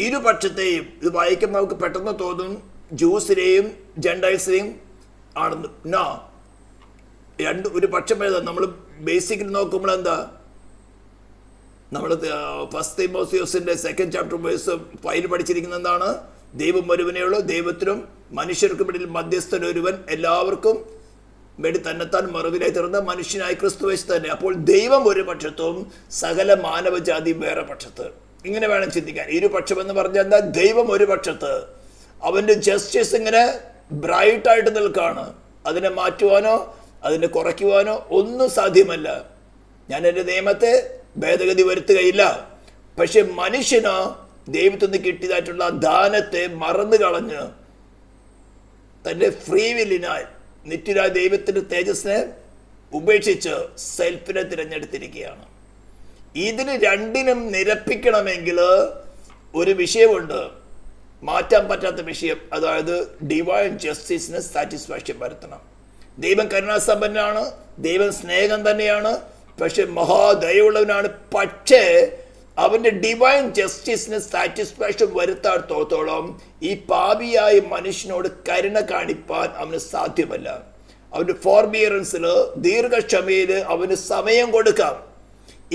A: ഇരുപക്ഷത്തെയും, ഇത് വായിക്കുമ്പോൾ നമുക്ക് പെട്ടെന്ന് തോന്നും ജൂസിനെയും ജെൻഡൈൽസിനെയും ആണെന്ന്. ഒരു പക്ഷം എഴുതാം. നമ്മൾ ബേസിക്കലി നോക്കുമ്പോൾ എന്താ, നമ്മൾ ഫസ്റ്റ് തിമോത്തിയോസിന്റെ 2nd ചാപ്റ്റർ വേഴ്സ് 5 പഠിച്ചിരിക്കുന്നത് എന്താണ്? ദൈവം ഒരുവനെയുള്ളൂ, ദൈവത്തിനും മനുഷ്യർക്കും ഇടയിൽ മധ്യസ്ഥൻ ഒരുവൻ, എല്ലാവർക്കും വേണ്ടി തന്നെത്താൻ മറുവിലായി തീർന്ന മനുഷ്യനായ ക്രിസ്തുവേശു തന്നെ. അപ്പോൾ ദൈവം ഒരു പക്ഷത്തും സകല മാനവജാതി വേറെ പക്ഷത്ത്. ഇങ്ങനെ വേണം ചിന്തിക്കാൻ. ഇരുപക്ഷം എന്ന് പറഞ്ഞാൽ എന്താ? ദൈവം ഒരു പക്ഷത്ത്, അവന്റെ ജസ്റ്റിസ് ഇങ്ങനെ ബ്രൈറ്റായിട്ട് നിൽക്കാണ്. അതിനെ മാറ്റുവാനോ അതിനെ കുറയ്ക്കുവാനോ ഒന്നും സാധ്യമല്ല. ഞാൻ എൻ്റെ നിയമത്തെ ഭേദഗതി വരുത്തുകയില്ല. പക്ഷെ മനുഷ്യനോ ദൈവത്തിൽ നിന്ന് കിട്ടിയതായിട്ടുള്ള ദാനത്തെ മറന്നു കളഞ്ഞ് തൻ്റെ ഫ്രീ വില്ലിനാൽ നിത്യരായ ദൈവത്തിൻ്റെ തേജസ്സിനെ ഉപേക്ഷിച്ച് സെൽഫിനെ തിരഞ്ഞെടുത്തിരിക്കുകയാണ്. ഇതിന് രണ്ടിനും നിരപ്പിക്കണമെങ്കിൽ ഒരു വിഷയമുണ്ട്, മാറ്റാൻ പറ്റാത്ത വിഷയം. അതായത് ഡിവൈൻ ജസ്റ്റിസിന് സാറ്റിസ്ഫാക്ഷൻ വരുത്തണം. ദൈവം കരുണാസമ്പന്നനാണ്, ദൈവം സ്നേഹം തന്നെയാണ്, പക്ഷെ മഹാദയുള്ളവനാണ്. പക്ഷേ അവന്റെ ഡിവൈൻ ജസ്റ്റിസിന് സാറ്റിസ്ഫാക്ഷൻ വരുത്താത്തോളം ഈ പാപിയായ മനുഷ്യനോട് കരുണ കാണിപ്പാൻ അവന് സാധ്യമല്ല. അവന്റെ ഫോർബിയറൻസില്, ദീർഘക്ഷമയില് അവന് സമയം കൊടുക്കാം.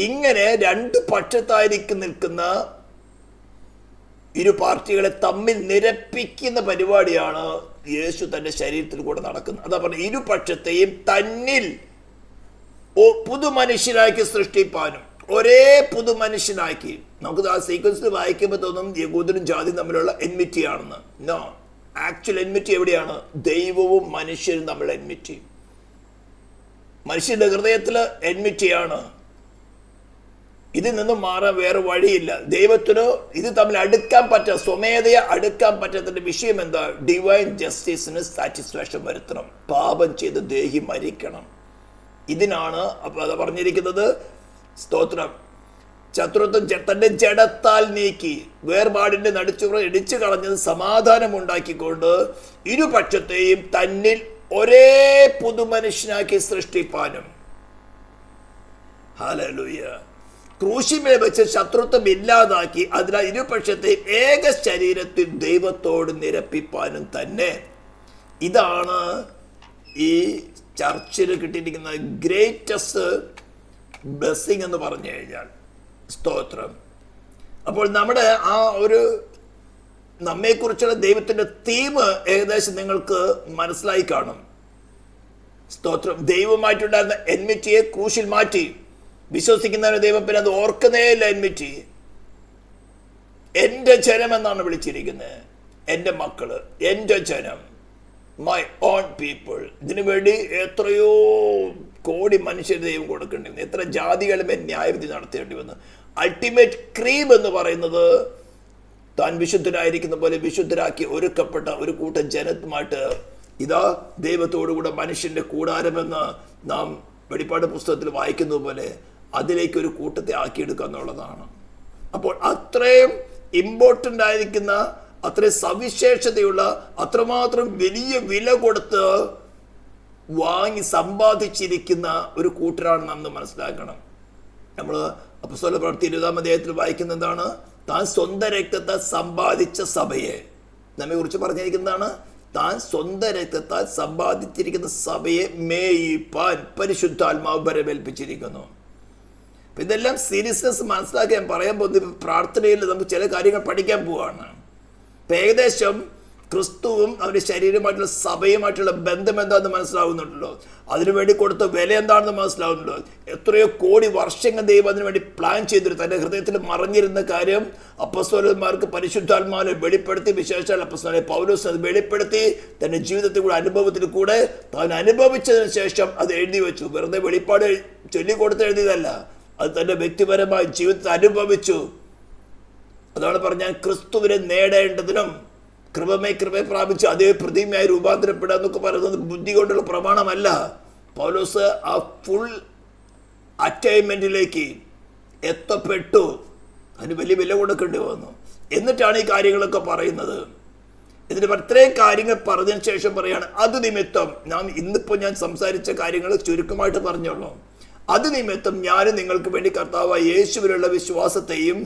A: ഇങ്ങനെ രണ്ട് പക്ഷത്തായിരിക്കും നിൽക്കുന്ന ഇരു പാർട്ടികളെ തമ്മിൽ നിരപ്പിക്കുന്ന പരിപാടിയാണ് യേശു തന്റെ ശരീരത്തിൽ കൂടെ നടക്കുന്നത്. അതാ പറഞ്ഞ ഇരുപക്ഷത്തെയും തന്നിൽ പുതുമനുഷ്യനാക്കി സൃഷ്ടിപ്പാനും, ഒരേ പുതുമനുഷ്യനാക്കി. നമുക്ക് ആ സീക്വൻസിൽ വായിക്കുമ്പോൾ തോന്നും യഹൂദനും ജാതിയും തമ്മിലുള്ള എൻമിറ്റി ആണെന്ന്. നോ, ആക്ച്വൽ എൻമിറ്റി എവിടെയാണ്? ദൈവവും മനുഷ്യരും തമ്മിലുള്ള എൻമിറ്റി. മനുഷ്യന്റെ ഹൃദയത്തില് എൻമിറ്റിയാണ്. ഇതിൽ നിന്നും മാറാൻ വേറെ വഴിയില്ല. ദൈവത്തിന് ഇത് തമ്മിൽ അടുക്കാൻ സ്വമേധയെ അടുക്കാൻ പറ്റാത്തതിന്റെ വിഷയം എന്താ? ഡിവൈൻ ജസ്റ്റിസിന് സാറ്റിസ്ഫാക്ഷൻ വരുത്തണം. പാപം ചെയ്ത് ദേഹി മരിക്കണം. ഇതിനാണ് അത് പറഞ്ഞിരിക്കുന്നത്. സ്തോത്രം. ശത്രുത്വം തന്റെ ജഡത്താൽ നീക്കി വേർപാടിന്റെ നടിച്ചുറ ഇടിച്ചു കളഞ്ഞത് സമാധാനം ഉണ്ടാക്കിക്കൊണ്ട് ഇരുപക്ഷത്തെയും തന്നിൽ ഒരേ പുതുമനുഷ്യനാക്കി സൃഷ്ടിപ്പാനും. ഹല്ലേലൂയ. ക്രൂശിമേൽ വെച്ച് ശത്രുത്വം ഇല്ലാതാക്കി അതിനാൽ ഇരുപക്ഷത്തെയും ഏക ശരീരത്തിൽ ദൈവത്തോട് നിരപ്പിപ്പാനും തന്നെ. ഇതാണ് ഈ ചർച്ചിൽ കിട്ടിയിരിക്കുന്ന ഗ്രേറ്റസ്റ്റ് ബ്ലെസ്സിങ് എന്ന് പറഞ്ഞു കഴിഞ്ഞാൽ. സ്തോത്രം. അപ്പോൾ നമ്മുടെ ആ ഒരു നമ്മെക്കുറിച്ചുള്ള ദൈവത്തിൻ്റെ തീം ഏകദേശം നിങ്ങൾക്ക് മനസ്സിലായി കാണും. സ്തോത്രം. ദൈവമായിട്ടുണ്ടായിരുന്ന എൻമിറ്റിയെ ക്രൂശിൽ മാറ്റി. വിശ്വസിക്കുന്നവരെ ദൈവം പിന്നെ അത് ഓർക്കുന്നേ ഇല്ല. എൻമിറ്റി എൻ്റെ ജനം എന്നാണ് വിളിച്ചിരിക്കുന്നത്. എൻ്റെ മക്കള്, എൻ്റെ ജനം, മൈ ഓൺ പീപ്പിൾ. ഇതിനു വേണ്ടി എത്രയോ കോടി മനുഷ്യർ ദൈവം കൊടുക്കേണ്ടി വന്നു. എത്ര ജാതികളുമേ ന്യായവിധി നടത്തേണ്ടി വന്നു. അൾട്ടിമേറ്റ് ക്രീം എന്ന് പറയുന്നത് താൻ വിശുദ്ധരായിരിക്കുന്ന പോലെ വിശുദ്ധരാക്കി ഒരുക്കപ്പെട്ട ഒരു കൂട്ടം ജനത്തുമായിട്ട് ഇതാ ദൈവത്തോടുകൂടെ മനുഷ്യന്റെ കൂടാരമെന്ന് നാം വെളിപ്പാട് പുസ്തകത്തിൽ വായിക്കുന്നത് പോലെ അതിലേക്ക് ഒരു കൂട്ടത്തെ ആക്കിയെടുക്കുക എന്നുള്ളതാണ്. അപ്പോൾ അത്രയും ഇമ്പോർട്ടൻ്റ് ആയിരിക്കുന്ന, അത്രയും സവിശേഷതയുള്ള, അത്രമാത്രം വലിയ വില കൊടുത്ത് വാങ്ങി സമ്പാദിച്ചിരിക്കുന്ന ഒരു കൂട്ടരാണ് നാം മനസ്സിലാക്കണം. നമ്മൾ അപ്പോസ്തല പ്രവൃത്തി 20-ാം അധ്യായത്തിൽ വായിക്കുന്ന എന്താണ്? താൻ സ്വന്തം രക്തത്താൽ സമ്പാദിച്ച സഭയെ നമ്മെ കുറിച്ച് പറഞ്ഞിരിക്കുന്നതാണ്. താൻ സ്വന്തം രക്തത്താൽ സമ്പാദിച്ചിരിക്കുന്ന സഭയെ മേയിപ്പാൻ പരിശുദ്ധാത്മാവ് വരവേൽപ്പിച്ചിരിക്കുന്നു. അപ്പം ഇതെല്ലാം സീരിയസ്നെസ് മനസ്സിലാക്കി ഞാൻ പറയാൻ പോകുന്നത് പ്രാർത്ഥനയിൽ നമുക്ക് ചില കാര്യങ്ങൾ പഠിക്കാൻ പോവുകയാണ്. ഇപ്പം ഏകദേശം ക്രിസ്തുവും അവൻ്റെ ശരീരമായിട്ടുള്ള സഭയുമായിട്ടുള്ള ബന്ധം എന്താണെന്ന് മനസ്സിലാവുന്നുണ്ടല്ലോ. അതിനുവേണ്ടി കൊടുത്ത വില എന്താണെന്ന് മനസ്സിലാവുന്നുണ്ടോ. എത്രയോ കോടി വർഷങ്ങൾ ദൈവം അതിനുവേണ്ടി പ്ലാൻ ചെയ്തിരുന്നു. തൻ്റെ ഹൃദയത്തിൽ മറഞ്ഞിരുന്ന കാര്യം അപ്പസ്തോലന്മാർക്ക് പരിശുദ്ധാത്മാവിനെ വെളിപ്പെടുത്തി, വിശേഷാൽ അപ്പസ്തോലൻ പൗലോസ് അത് വെളിപ്പെടുത്തി തൻ്റെ ജീവിതത്തിൽ കൂടെ അനുഭവത്തിൽ കൂടെ താൻ അനുഭവിച്ചതിന് ശേഷം അത് എഴുതി വെച്ചു. വെറുതെ വെളിപ്പാട് ചൊല്ലിക്കൊടുത്ത് എഴുതിയതല്ല, അത് തൻ്റെ വ്യക്തിപരമായ ജീവിതത്തിൽ അനുഭവിച്ചു. അതാണ് പറഞ്ഞാൽ ക്രിസ്തുവിനെ നേടേണ്ടതിനും കൃപമേ പ്രാപിച്ച് അതേ പ്രതിമയായി രൂപാന്തരപ്പെടുക എന്നൊക്കെ പറയുന്നത് ബുദ്ധി കൊണ്ടുള്ള പ്രമാണമല്ല. പൗലോസ് ആ ഫുൾ അറ്റൈൻമെന്റിലേക്ക് എത്തപ്പെട്ടു. അതിന് വലിയ വില കൊടുക്കേണ്ടി വന്നു. എന്നിട്ടാണ് ഈ കാര്യങ്ങളൊക്കെ പറയുന്നത്. ഇതിന് ഇത്രയും കാര്യങ്ങൾ പറഞ്ഞതിന് ശേഷം പറയാണ്, അത് നിമിത്തം ഇന്നിപ്പോൾ ഞാൻ സംസാരിച്ച കാര്യങ്ങൾ ചുരുക്കമായിട്ട് പറഞ്ഞോളൂ. അത് നിമിത്തം ഞാനും നിങ്ങൾക്ക് വേണ്ടി കർത്താവായ യേശുവിലുള്ള വിശ്വാസത്തെയും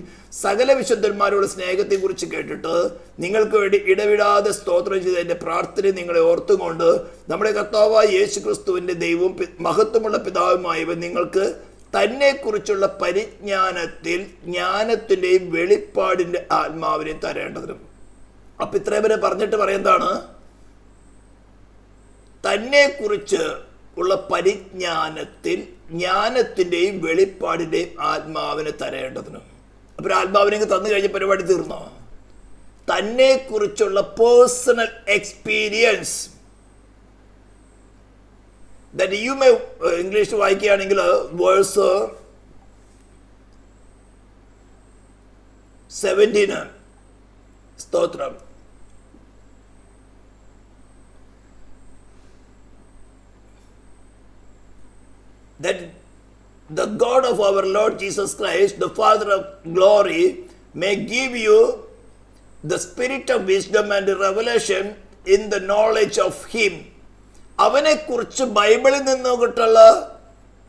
A: സകല വിശുദ്ധന്മാരുടെ സ്നേഹത്തെയും കുറിച്ച് കേട്ടിട്ട് നിങ്ങൾക്ക് വേണ്ടി ഇടവിടാതെ സ്തോത്രം ചെയ്ത് എൻ്റെ പ്രാർത്ഥന നിങ്ങളെ ഓർത്തുകൊണ്ട് നമ്മുടെ കർത്താവായ യേശു ക്രിസ്തുവിൻ്റെ ദൈവവും മഹത്വമുള്ള പിതാവുമായവൻ നിങ്ങൾക്ക് തന്നെക്കുറിച്ചുള്ള പരിജ്ഞാനത്തിൽ ജ്ഞാനത്തിൻ്റെയും വെളിപ്പാടിൻ്റെ ആത്മാവിനെയും തരേണ്ടതിനും. അപ്പം ഇത്രയും വരെ പറഞ്ഞിട്ട് പറയുന്നതാണ്, തന്നെക്കുറിച്ച് ഉള്ള പരിജ്ഞാനത്തിൽ ജ്ഞാനത്തിൻ്റെയും വെളിപ്പാടിൻ്റെയും ആത്മാവിനെ തരേണ്ടതിനും. അപ്പോൾ ആത്മാവിനെ തന്നു കഴിഞ്ഞ പരിപാടി തീർന്നോ? തന്നെക്കുറിച്ചുള്ള personal experience that you may, English വായിക്കുകയാണെങ്കിൽ വേഴ്സ് 17 സ്തോത്രം. That the God of our Lord Jesus Christ, the Father of glory, may give you the spirit of wisdom and revelation in the knowledge of him. അവനെ കുറിച്ച് ബൈബിളിൽ നിന്നോട്ടുള്ള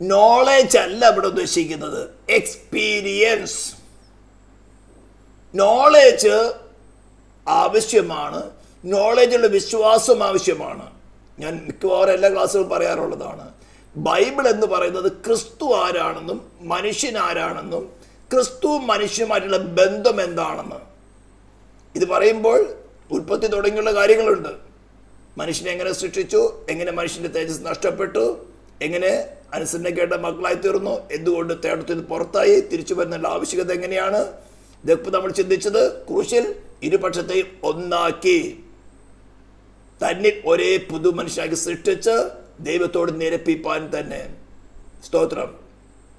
A: knowledge അല്ല ഇവിടെ ഉദ്ദേശിക്കുന്നത്, experience. Knowledge ആവശ്യമാണ്, നോളേജുള്ള വിശ്വാസം ആവശ്യമാണ്. ഞാൻ മിക്കവാറും എല്ലാ ക്ലാസ്സുകളും പറയാറുള്ളതാണ്. ബൈബിൾ എന്ന് പറയുന്നത് ക്രിസ്തു ആരാണെന്നും മനുഷ്യൻ ആരാണെന്നും ക്രിസ്തുവും മനുഷ്യനുമായിട്ടുള്ള ബന്ധം എന്താണെന്ന് ഇത് പറയുമ്പോൾ ഉൽപ്പത്തി തുടങ്ങിയുള്ള കാര്യങ്ങളുണ്ട്. മനുഷ്യനെ എങ്ങനെ സൃഷ്ടിച്ചു, എങ്ങനെ മനുഷ്യൻ്റെ തേജസ് നഷ്ടപ്പെട്ടു, എങ്ങനെ അനുസരണക്കേട്ട മക്കളായി തീർന്നു, എന്തുകൊണ്ട് തേടത്തിൽ പുറത്തായി, തിരിച്ചു വരുന്നുള്ള ആവശ്യകത എങ്ങനെയാണ്, ഇതൊക്കെ നമ്മൾ ചിന്തിച്ചത്. ക്രൂശിൽ ഇരുപക്ഷത്തെയും ഒന്നാക്കി തന്നെ ഒരേ പുതു മനുഷ്യനാക്കി സൃഷ്ടിച്ച് ദൈവത്തോട് നിരപ്പിപ്പാൻ തന്നെ. സ്തോത്രം.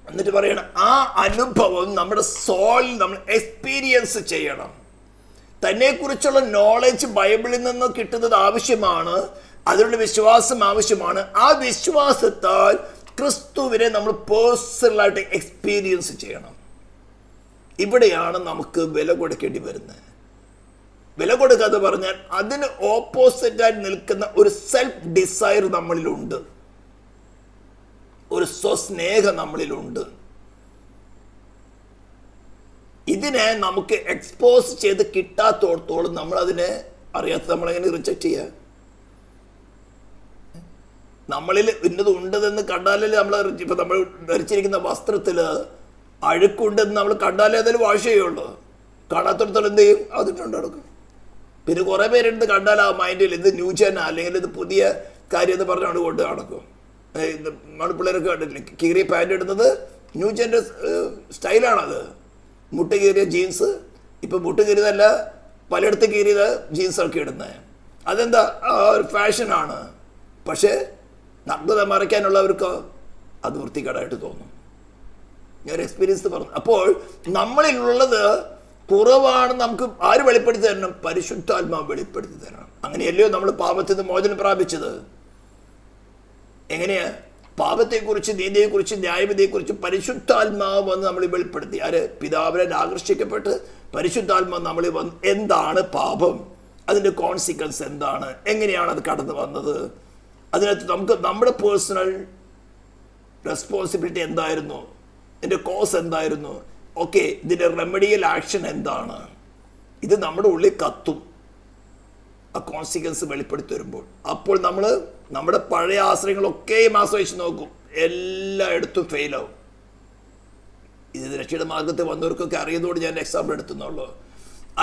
A: എന്നിട്ട് പറയണം, ആ അനുഭവം നമ്മുടെ സോളിൽ നമ്മൾ എക്സ്പീരിയൻസ് ചെയ്യണം. തന്നെക്കുറിച്ചുള്ള നോളജ് ബൈബിളിൽ നിന്ന് കിട്ടുന്നത് ആവശ്യമാണ്, അതിനുള്ള വിശ്വാസം ആവശ്യമാണ്. ആ വിശ്വാസത്താൽ ക്രിസ്തുവിനെ നമ്മൾ പേഴ്സണലായിട്ട് എക്സ്പീരിയൻസ് ചെയ്യണം. ഇവിടെയാണ് നമുക്ക് വില കൊടുക്കേണ്ടി വരുന്നത്. വില കൊടുക്കാതെ പറഞ്ഞാൽ അതിന് ഓപ്പോസിറ്റായി നിൽക്കുന്ന ഒരു സെൽഫ് ഡിസയർ നമ്മളിലുണ്ട്, ഒരു സ്വസ്നേഹം നമ്മളിലുണ്ട്. ഇതിനെ നമുക്ക് എക്സ്പോസ് ചെയ്ത് കിട്ടാത്തോടത്തോളം നമ്മൾ അതിനെ അറിയാത്ത നമ്മളെങ്ങനെ റിജക്റ്റ് ചെയ്യുക? നമ്മളിൽ ഇന്നത് ഉണ്ടെന്ന് കണ്ടാലേ നമ്മൾ, ഇപ്പം നമ്മൾ ധരിച്ചിരിക്കുന്ന വസ്ത്രത്തിൽ അഴുക്കുണ്ടെന്ന് നമ്മൾ കണ്ടാലേ അതിൽ വാഷ് ചെയ്യുള്ളൂ. കാണാത്തോടത്തോളം എന്ത് ചെയ്യും? അതിട്ടുണ്ട് നടക്കും. പിന്നെ കുറേ പേരെടുത്ത് കണ്ടാൽ ആ മൈൻഡിൽ ഇത് ന്യൂജനാ അല്ലെങ്കിൽ ഇത് പുതിയ കാര്യം എന്ന് പറഞ്ഞാണ് കൊണ്ട് നടക്കും. മണിപ്പിള്ളേരൊക്കെ കണ്ടില്ലേ, കീറിയ പാൻറ് ഇടുന്നത് ന്യൂജൻ്റെ സ്റ്റൈലാണത്. മുട്ട് കീറിയ ജീൻസ്, ഇപ്പം മുട്ട് കീറിയതല്ല, പലയിടത്ത് കീറിയത് ജീൻസൊക്കെ ഇടുന്നത്. അതെന്താ? ഒരു ഫാഷനാണ്. പക്ഷേ നഗ്നത മറയ്ക്കാനുള്ളവർക്ക് അത് വൃത്തികേടായിട്ട് തോന്നും. ഞാൻ എക്സ്പീരിയൻസ് പറഞ്ഞു. അപ്പോൾ നമ്മളിലുള്ളത് കുറവാണ്. നമുക്ക് ആര് വെളിപ്പെടുത്തി തരണം? പരിശുദ്ധാത്മാവ് വെളിപ്പെടുത്തി തരണം. അങ്ങനെയല്ലയോ നമ്മൾ പാപത്തിൽ നിന്ന് മോചനം പ്രാപിച്ചത്? എങ്ങനെയാ? പാപത്തെക്കുറിച്ച്, നീതിയെക്കുറിച്ച്, ന്യായവിധിയെക്കുറിച്ച് പരിശുദ്ധാത്മാവ് വന്ന് നമ്മൾ വെളിപ്പെടുത്തി. ആര്? പിതാവിനെ ആകർഷിക്കപ്പെട്ട് പരിശുദ്ധാത്മാവ് നമ്മൾ വന്ന് എന്താണ് പാപം, അതിൻ്റെ കോൺസിക്വൻസ് എന്താണ്, എങ്ങനെയാണ് അത് കടന്നു വന്നത്, അതിനകത്ത് നമുക്ക് നമ്മുടെ പേഴ്സണൽ റെസ്പോൺസിബിലിറ്റി എന്തായിരുന്നു, ഇതിൻ്റെ കോസ് എന്തായിരുന്നു, ഓക്കെ, ഇതിൻ്റെ റെമഡിയൽ ആക്ഷൻ എന്താണ്, ഇത് നമ്മുടെ ഉള്ളിൽ കത്തും ആ കോൺസിക്വൻസ് വെളിപ്പെടുത്തി വരുമ്പോൾ. അപ്പോൾ നമ്മൾ നമ്മുടെ പഴയ ആശ്രയങ്ങളൊക്കെയും ആശ്രയിച്ച് നോക്കും, എല്ലായിടത്തും ഫെയിലാവും. ഇത് രക്ഷയുടെ മാർഗത്തിൽ വന്നവർക്കൊക്കെ അറിയുന്നതുകൊണ്ട് ഞാൻ എക്സാമ്പിൾ എടുത്തുന്നുള്ളൂ.